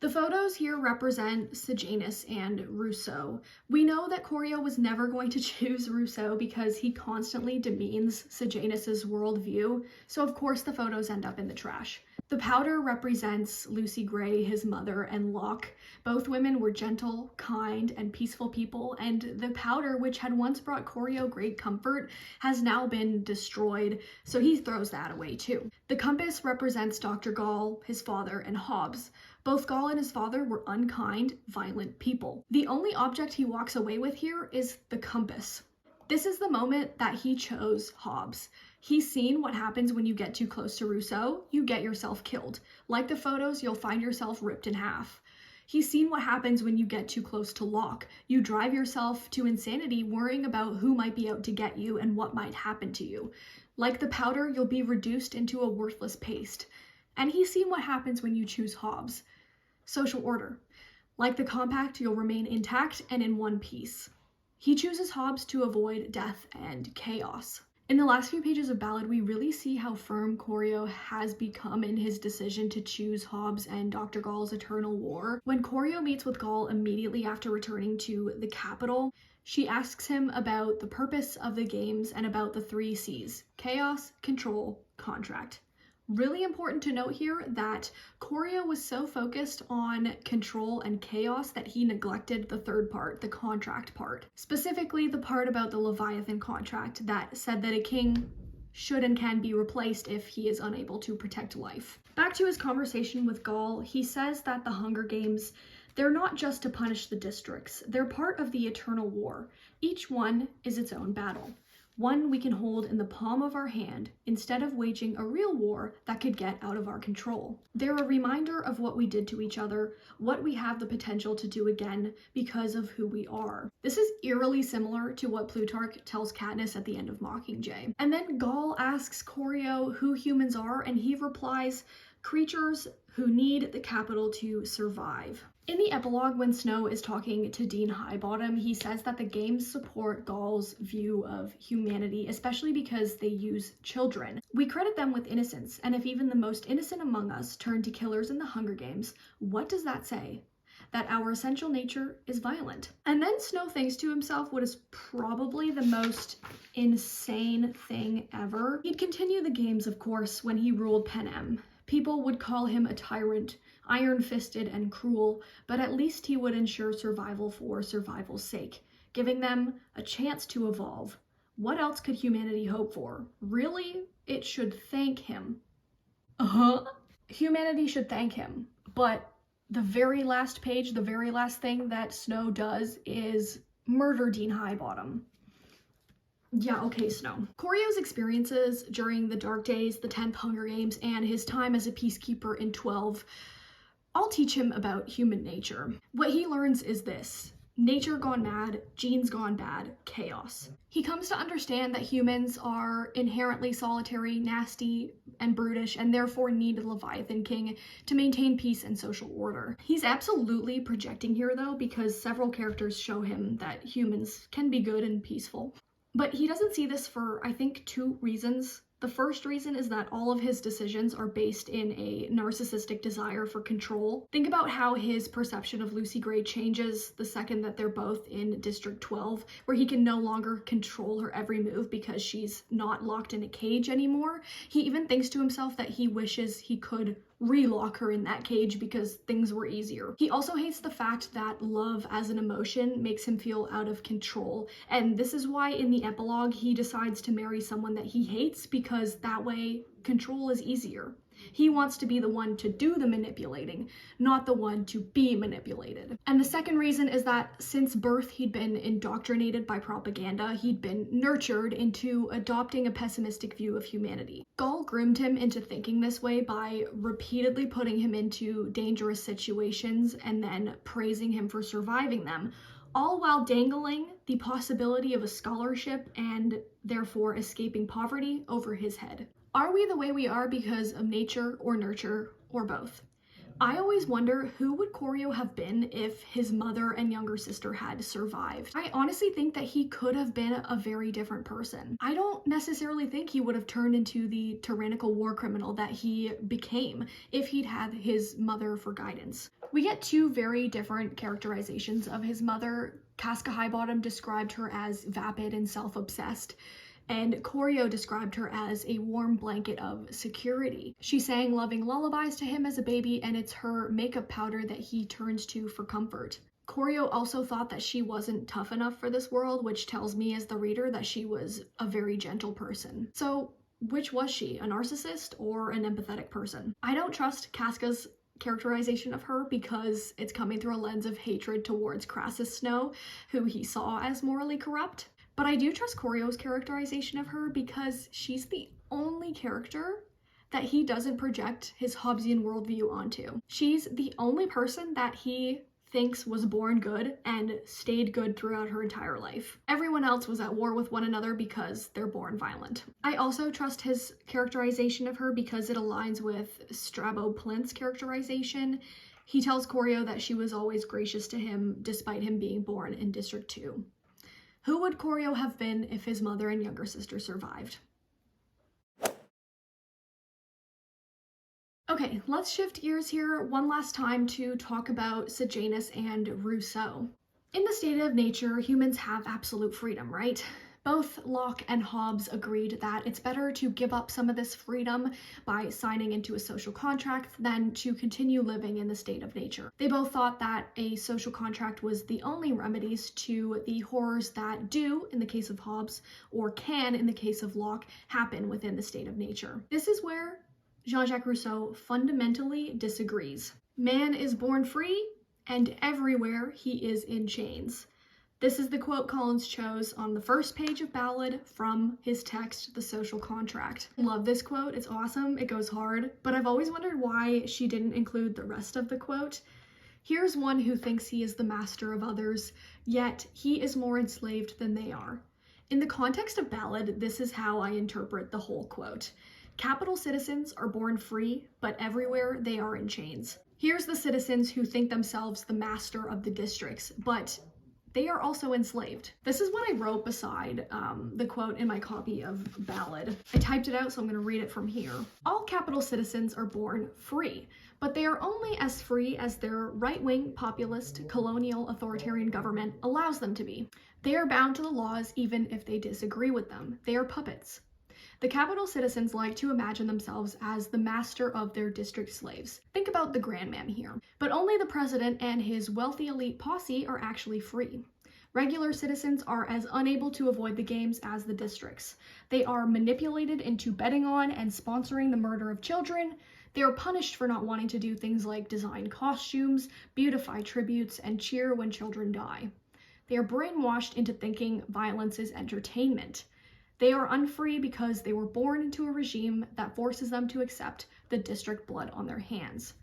The photos here represent Sejanus and Rousseau. We know that Coryo was never going to choose Rousseau because he constantly demeans Sejanus's worldview, so of course the photos end up in the trash. The powder represents Lucy Gray, his mother, and Locke. Both women were gentle, kind, and peaceful people, and the powder, which had once brought Coryo great comfort, has now been destroyed, so he throws that away too. The compass represents Dr. Gall, his father, and Hobbes. Both Gall and his father were unkind, violent people. The only object he walks away with here is the compass. This is the moment that he chose Hobbes. He's seen what happens when you get too close to Rousseau, you get yourself killed. Like the photos, you'll find yourself ripped in half. He's seen what happens when you get too close to Locke. You drive yourself to insanity worrying about who might be out to get you and what might happen to you. Like the powder, you'll be reduced into a worthless paste. And he's seen what happens when you choose Hobbes. Social order. Like the compact, you'll remain intact and in one piece. He chooses Hobbes to avoid death and chaos. In the last few pages of Ballad, we really see how firm Coryo has become in his decision to choose Hobbes and Dr. Gall's eternal war. When Coryo meets with Gall immediately after returning to the capital, she asks him about the purpose of the games and about the 3 C's: chaos, control, contract. Really important to note here that Coryo was so focused on control and chaos that he neglected the third part, the contract part. Specifically, the part about the Leviathan contract that said that a king should and can be replaced if he is unable to protect life. Back to his conversation with Gall, he says that the Hunger Games, they're not just to punish the districts, they're part of the eternal war. Each one is its own battle. One we can hold in the palm of our hand instead of waging a real war that could get out of our control. They're a reminder of what we did to each other, what we have the potential to do again because of who we are. This is eerily similar to what Plutarch tells Katniss at the end of Mockingjay. And then Gall asks Coryo who humans are, and he replies, creatures who need the capital to survive. In the epilogue, when Snow is talking to Dean Highbottom, he says that the games support Gall's view of humanity, especially because they use children. We credit them with innocence, and if even the most innocent among us turn to killers in the Hunger Games, what does that say? That our essential nature is violent. And then Snow thinks to himself what is probably the most insane thing ever. He'd continue the games, of course, when he ruled Panem. People would call him a tyrant, iron-fisted and cruel, but at least he would ensure survival for survival's sake, giving them a chance to evolve. What else could humanity hope for? Really, it should thank him. Humanity should thank him, but the very last page, the very last thing that Snow does is murder Dean Highbottom. Yeah, okay, Snow. Coryo's experiences during the Dark Days, the 10th Hunger Games, and his time as a peacekeeper in 12 all teach him about human nature. What he learns is this: nature gone mad, genes gone bad, chaos. He comes to understand that humans are inherently solitary, nasty, and brutish, and therefore need a Leviathan king to maintain peace and social order. He's absolutely projecting here, though, because several characters show him that humans can be good and peaceful. But he doesn't see this for, I think, 2 reasons. The first reason is that all of his decisions are based in a narcissistic desire for control. Think about how his perception of Lucy Gray changes the second that they're both in District 12, where he can no longer control her every move because she's not locked in a cage anymore. He even thinks to himself that he wishes he could relock her in that cage because things were easier. He also hates the fact that love as an emotion makes him feel out of control, and this is why in the epilogue he decides to marry someone that he hates, because that way control is easier. He wants to be the one to do the manipulating, not the one to be manipulated. And the second reason is that since birth he'd been indoctrinated by propaganda, he'd been nurtured into adopting a pessimistic view of humanity. Gall groomed him into thinking this way by repeatedly putting him into dangerous situations and then praising him for surviving them, all while dangling the possibility of a scholarship and therefore escaping poverty over his head. Are we the way we are because of nature or nurture or both? I always wonder, who would Coryo have been if his mother and younger sister had survived? I honestly think that he could have been a very different person. I don't necessarily think he would have turned into the tyrannical war criminal that he became if he'd had his mother for guidance. We get two very different characterizations of his mother. Casca Highbottom described her as vapid and self-obsessed, and Coryo described her as a warm blanket of security. She sang loving lullabies to him as a baby, and it's her makeup powder that he turns to for comfort. Coryo also thought that she wasn't tough enough for this world, which tells me as the reader that she was a very gentle person. So which was she, a narcissist or an empathetic person? I don't trust Casca's characterization of her because it's coming through a lens of hatred towards Crassus Snow, who he saw as morally corrupt. But I do trust Coryo's characterization of her because she's the only character that he doesn't project his Hobbesian worldview onto. She's the only person that he thinks was born good and stayed good throughout her entire life. Everyone else was at war with one another because they're born violent. I also trust his characterization of her because it aligns with Strabo Plint's characterization. He tells Coryo that she was always gracious to him despite him being born in District 2. Who would Coryo have been if his mother and younger sister survived? Okay, let's shift gears here one last time to talk about Sejanus and Rousseau. In the state of nature, humans have absolute freedom, right? Both Locke and Hobbes agreed that it's better to give up some of this freedom by signing into a social contract than to continue living in the state of nature. They both thought that a social contract was the only remedies to the horrors that do, in the case of Hobbes, or can, in the case of Locke, happen within the state of nature. This is where Jean-Jacques Rousseau fundamentally disagrees. Man is born free, and everywhere he is in chains. This is the quote Collins chose on the first page of Ballad from his text, The Social Contract. I love this quote, it's awesome, it goes hard, but I've always wondered why she didn't include the rest of the quote. Here's one who thinks he is the master of others, yet he is more enslaved than they are. In the context of Ballad, this is how I interpret the whole quote. Capital citizens are born free, but everywhere they are in chains. Here's the citizens who think themselves the master of the districts, but they are also enslaved. This is what I wrote beside the quote in my copy of Ballad. I typed it out, so I'm going to read it from here. All capital citizens are born free, but they are only as free as their right-wing, populist, colonial, authoritarian government allows them to be. They are bound to the laws even if they disagree with them. They are puppets. The capital citizens like to imagine themselves as the master of their district slaves. Think about the Grand Man here. But only the president and his wealthy elite posse are actually free. Regular citizens are as unable to avoid the games as the districts. They are manipulated into betting on and sponsoring the murder of children. They are punished for not wanting to do things like design costumes, beautify tributes, and cheer when children die. They are brainwashed into thinking violence is entertainment. They are unfree because they were born into a regime that forces them to accept the district blood on their hands.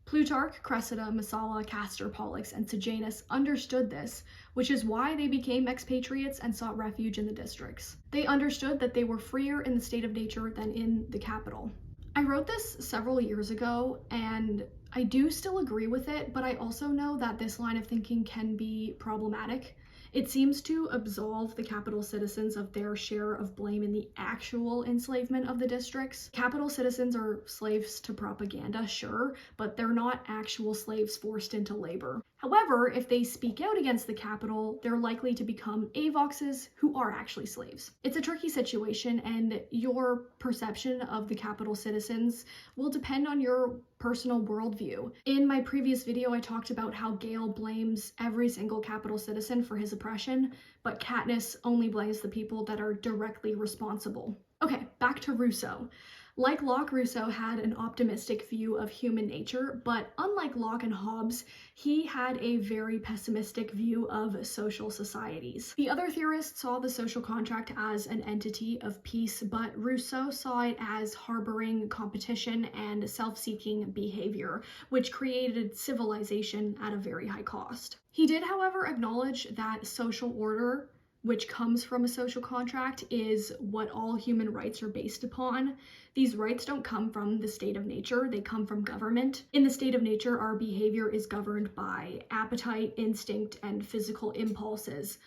Plutarch, Cressida, Messala, Castor, Pollux, and Sejanus understood this, which is why they became expatriates and sought refuge in the districts. They understood that they were freer in the state of nature than in the capital. I wrote this several years ago, and I do still agree with it, but I also know that this line of thinking can be problematic. It seems to absolve the capital citizens of their share of blame in the actual enslavement of the districts. Capital citizens are slaves to propaganda, sure, but they're not actual slaves forced into labor. However, if they speak out against the capital, they're likely to become avoxes who are actually slaves. It's a tricky situation, and your perception of the capital citizens will depend on your personal worldview. In my previous video, I talked about how Gale blames every single capital citizen for his oppression, but Katniss only blames the people that are directly responsible. Okay, back to Rousseau. Like Locke, Rousseau had an optimistic view of human nature, but unlike Locke and Hobbes, he had a very pessimistic view of social societies. The other theorists saw the social contract as an entity of peace, but Rousseau saw it as harboring competition and self-seeking behavior, which created civilization at a very high cost. He did, however, acknowledge that social order which comes from a social contract, is what all human rights are based upon. These rights don't come from the state of nature, they come from government. In the state of nature, our behavior is governed by appetite, instinct, and physical impulses.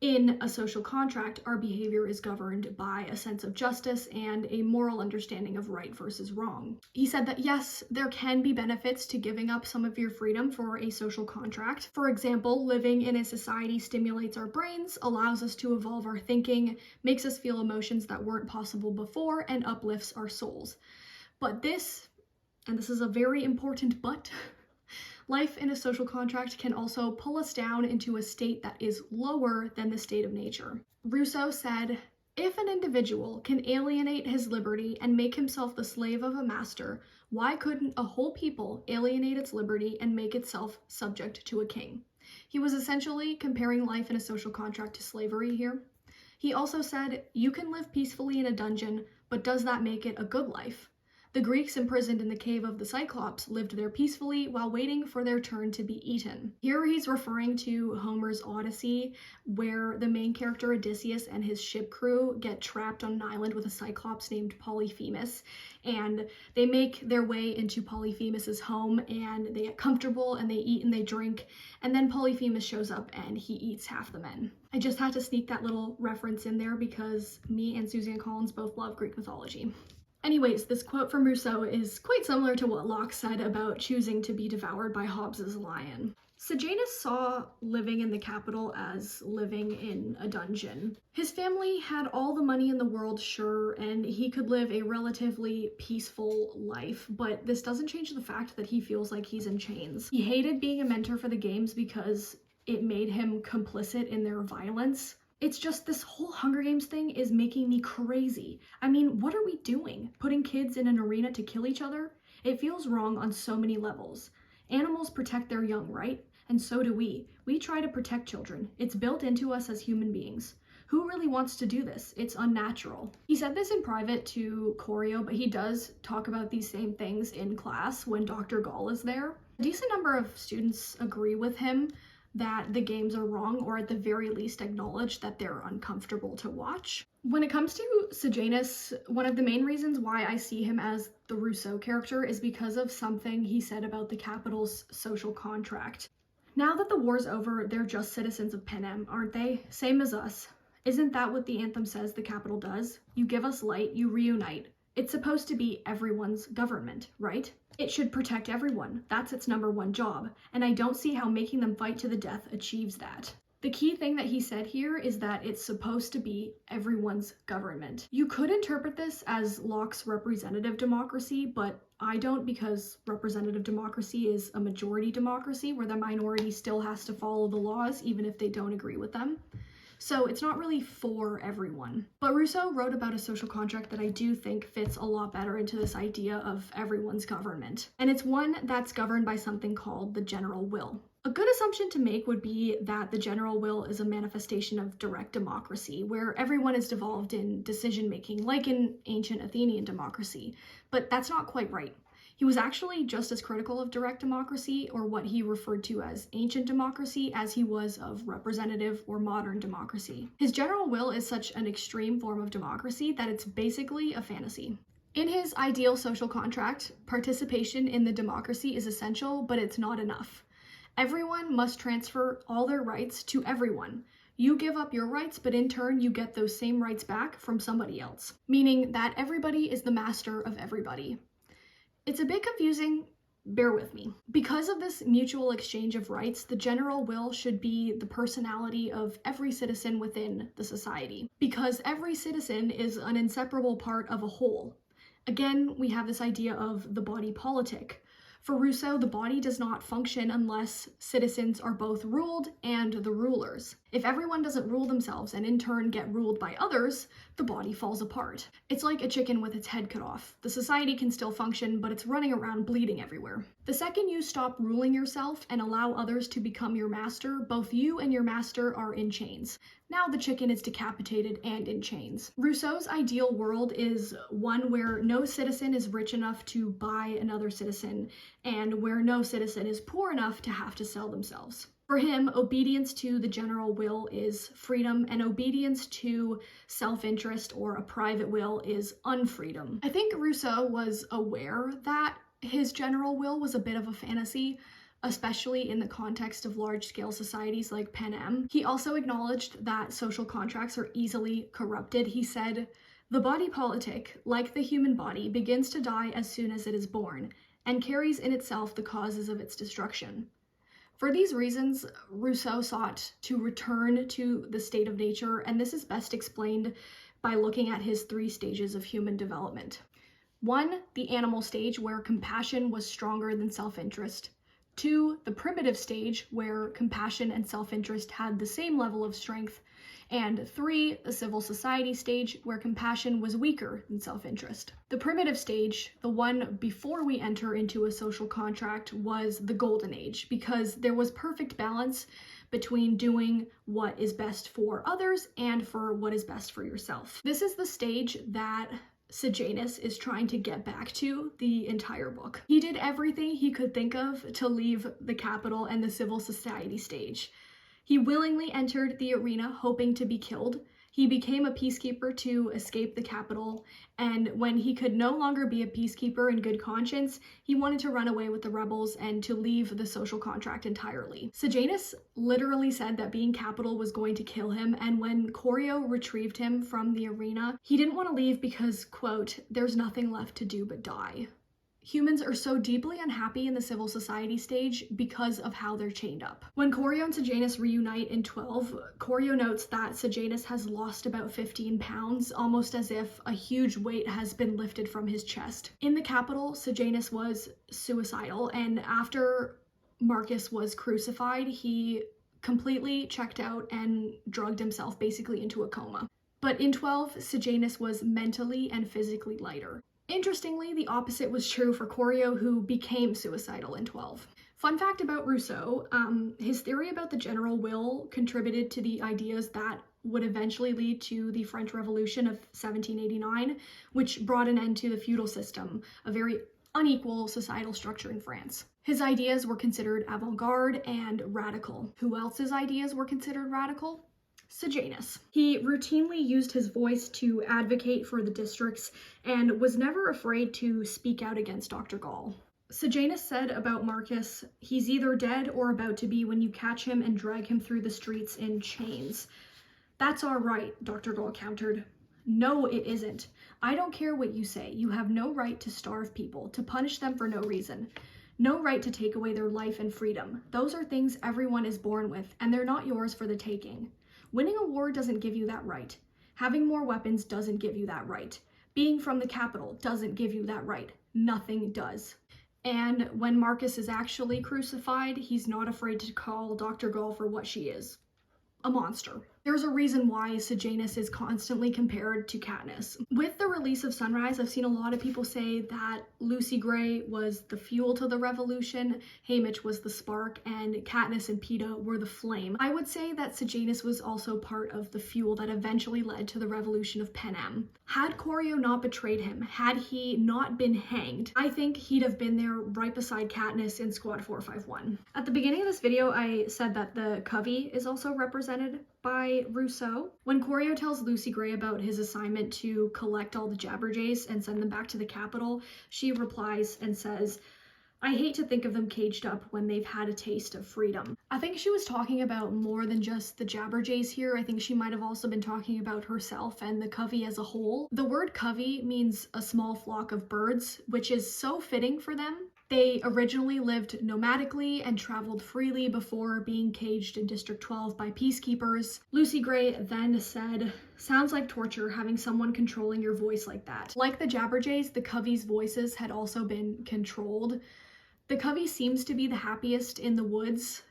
In a social contract, our behavior is governed by a sense of justice and a moral understanding of right versus wrong. He said that yes, there can be benefits to giving up some of your freedom for a social contract. For example, living in a society stimulates our brains, allows us to evolve our thinking, makes us feel emotions that weren't possible before, and uplifts our souls. But this, and this is a very important but, life in a social contract can also pull us down into a state that is lower than the state of nature. Rousseau said, "If an individual can alienate his liberty and make himself the slave of a master, why couldn't a whole people alienate its liberty and make itself subject to a king?" He was essentially comparing life in a social contract to slavery here. He also said, "You can live peacefully in a dungeon, but does that make it a good life? The Greeks imprisoned in the cave of the Cyclops lived there peacefully while waiting for their turn to be eaten." Here he's referring to Homer's Odyssey, where the main character Odysseus and his ship crew get trapped on an island with a Cyclops named Polyphemus, and they make their way into Polyphemus's home and they get comfortable and they eat and they drink, and then Polyphemus shows up and he eats half the men. I just had to sneak that little reference in there because me and Suzanne Collins both love Greek mythology. Anyways, this quote from Rousseau is quite similar to what Locke said about choosing to be devoured by Hobbes's lion. Sejanus saw living in the capital as living in a dungeon. His family had all the money in the world, sure, and he could live a relatively peaceful life, but this doesn't change the fact that he feels like he's in chains. He hated being a mentor for the games because it made him complicit in their violence. It's just this whole Hunger Games thing is making me crazy. I mean, what are we doing? Putting kids in an arena to kill each other? It feels wrong on so many levels. Animals protect their young, right? And so do we. We try to protect children. It's built into us as human beings. Who really wants to do this? It's unnatural. He said this in private to Coryo, but he does talk about these same things in class when Dr. Gall is there. A decent number of students agree with him that the games are wrong, or at the very least acknowledge that they're uncomfortable to watch. When it comes to Sejanus, one of the main reasons why I see him as the Rousseau character is because of something he said about the capital's social contract. Now that the war's over, they're just citizens of Panem, aren't they? Same as us. Isn't that what the anthem says the capital does? You give us light, you reunite. It's supposed to be everyone's government, right? It should protect everyone. That's its #1 job, and I don't see how making them fight to the death achieves that. The key thing that he said here is that it's supposed to be everyone's government. You could interpret this as Locke's representative democracy, but I don't, because representative democracy is a majority democracy where the minority still has to follow the laws even if they don't agree with them. So it's not really for everyone. But Rousseau wrote about a social contract that I do think fits a lot better into this idea of everyone's government. And it's one that's governed by something called the general will. A good assumption to make would be that the general will is a manifestation of direct democracy, where everyone is devolved in decision-making, like in ancient Athenian democracy. But that's not quite right. He was actually just as critical of direct democracy, or what he referred to as ancient democracy, as he was of representative or modern democracy. His general will is such an extreme form of democracy that it's basically a fantasy. In his ideal social contract, participation in the democracy is essential, but it's not enough. Everyone must transfer all their rights to everyone. You give up your rights, but in turn you get those same rights back from somebody else, meaning that everybody is the master of everybody. It's a bit confusing, bear with me. Because of this mutual exchange of rights, the general will should be the personality of every citizen within the society, because every citizen is an inseparable part of a whole. Again, we have this idea of the body politic. For Rousseau, the body does not function unless citizens are both ruled and the rulers. If everyone doesn't rule themselves and in turn get ruled by others, the body falls apart. It's like a chicken with its head cut off. The society can still function, but it's running around bleeding everywhere. The second you stop ruling yourself and allow others to become your master, both you and your master are in chains. Now the chicken is decapitated and in chains. Rousseau's ideal world is one where no citizen is rich enough to buy another citizen, and where no citizen is poor enough to have to sell themselves. For him, obedience to the general will is freedom, and obedience to self-interest or a private will is unfreedom. I think Rousseau was aware that his general will was a bit of a fantasy, especially in the context of large-scale societies like Panem. He also acknowledged that social contracts are easily corrupted. He said, "The body politic, like the human body, begins to die as soon as it is born, and carries in itself the causes of its destruction." For these reasons, Rousseau sought to return to the state of nature, and this is best explained by looking at his 3 stages of human development. 1, the animal stage, where compassion was stronger than self-interest. 2, the primitive stage, where compassion and self-interest had the same level of strength. And 3, the civil society stage, where compassion was weaker than self-interest. The primitive stage, the one before we enter into a social contract, was the golden age, because there was perfect balance between doing what is best for others and for what is best for yourself. This is the stage that Sejanus is trying to get back to the entire book. He did everything he could think of to leave the capital and the civil society stage. He willingly entered the arena hoping to be killed. He became a peacekeeper to escape the capital, and when he could no longer be a peacekeeper in good conscience, he wanted to run away with the rebels and to leave the social contract entirely. Sejanus literally said that being capital was going to kill him, and when Coryo retrieved him from the arena, he didn't want to leave because, quote, "there's nothing left to do but die." Humans are so deeply unhappy in the civil society stage because of how they're chained up. When Coryo and Sejanus reunite in 12, Coryo notes that Sejanus has lost about 15 pounds, almost as if a huge weight has been lifted from his chest. In the capital, Sejanus was suicidal, and after Marcus was crucified, he completely checked out and drugged himself basically into a coma. But in 12, Sejanus was mentally and physically lighter. Interestingly, the opposite was true for Coryo, who became suicidal in 12. Fun fact about Rousseau, his theory about the general will contributed to the ideas that would eventually lead to the French Revolution of 1789, which brought an end to the feudal system, a very unequal societal structure in France. His ideas were considered avant-garde and radical. Who else's ideas were considered radical? Sejanus. He routinely used his voice to advocate for the districts and was never afraid to speak out against Dr. Gall. Sejanus said about Marcus, "He's either dead or about to be when you catch him and drag him through the streets in chains." "That's all right," Dr. Gall countered. "No, it isn't. I don't care what you say. You have no right to starve people, to punish them for no reason. No right to take away their life and freedom. Those are things everyone is born with, and they're not yours for the taking. Winning a war doesn't give you that right. Having more weapons doesn't give you that right. Being from the capital doesn't give you that right. Nothing does." And when Marcus is actually crucified, he's not afraid to call Dr. Gall for what she is. A monster. There's a reason why Sejanus is constantly compared to Katniss. With the release of Sunrise, I've seen a lot of people say that Lucy Gray was the fuel to the revolution, Haymitch was the spark, and Katniss and Peeta were the flame. I would say that Sejanus was also part of the fuel that eventually led to the revolution of Panem. Had Coryo not betrayed him, had he not been hanged, I think he'd have been there right beside Katniss in Squad 451. At the beginning of this video, I said that the Covey is also represented by Rousseau. When Coryo tells Lucy Gray about his assignment to collect all the Jabberjays and send them back to the capital, she replies and says, "I hate to think of them caged up when they've had a taste of freedom." I think she was talking about more than just the Jabberjays here. I think she might have also been talking about herself and the covey as a whole. The word covey means a small flock of birds, which is so fitting for them. They originally lived nomadically and traveled freely before being caged in District 12 by peacekeepers. Lucy Gray then said, "Sounds like torture having someone controlling your voice like that." Like the Jabberjays, the Covey's voices had also been controlled. The Covey seems to be the happiest in the woods,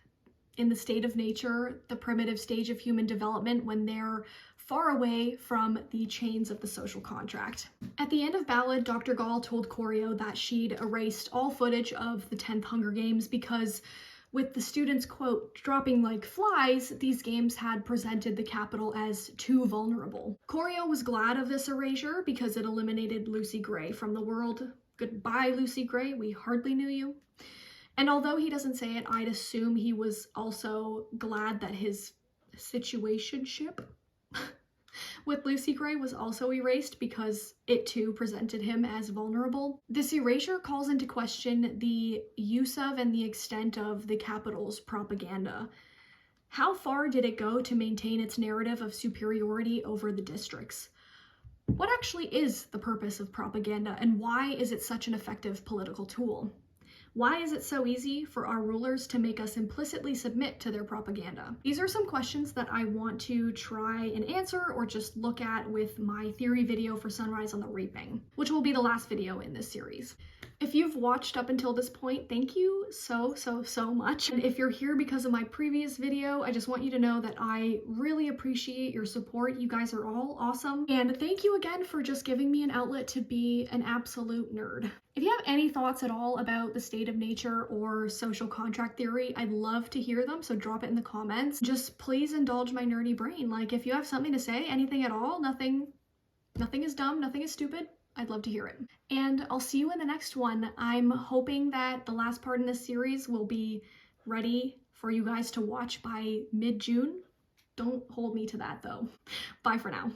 in the state of nature, the primitive stage of human development, when they're far away from the chains of the social contract. At the end of Ballad, Dr. Gall told Coryo that she'd erased all footage of the 10th Hunger Games because, with the students, quote, "dropping like flies," these games had presented the capital as too vulnerable. Coryo was glad of this erasure because it eliminated Lucy Gray from the world. Goodbye, Lucy Gray, we hardly knew you. And although he doesn't say it, I'd assume he was also glad that his situationship with Lucy Gray was also erased because it too presented him as vulnerable. This erasure calls into question the use of and the extent of the capital's propaganda. How far did it go to maintain its narrative of superiority over the districts? What actually is the purpose of propaganda, and why is it such an effective political tool? Why is it so easy for our rulers to make us implicitly submit to their propaganda? These are some questions that I want to try and answer or just look at with my theory video for Sunrise on the Reaping, which will be the last video in this series. If you've watched up until this point, thank you so much. And if you're here because of my previous video, I just want you to know that I really appreciate your support. You guys are all awesome. And thank you again for just giving me an outlet to be an absolute nerd. If you have any thoughts at all about the state of nature or social contract theory, I'd love to hear them, so drop it in the comments. Just please indulge my nerdy brain. Like, if you have something to say, anything at all, nothing is dumb, nothing is stupid, I'd love to hear it. And I'll see you in the next one. I'm hoping that the last part in this series will be ready for you guys to watch by mid-June. Don't hold me to that though. Bye for now.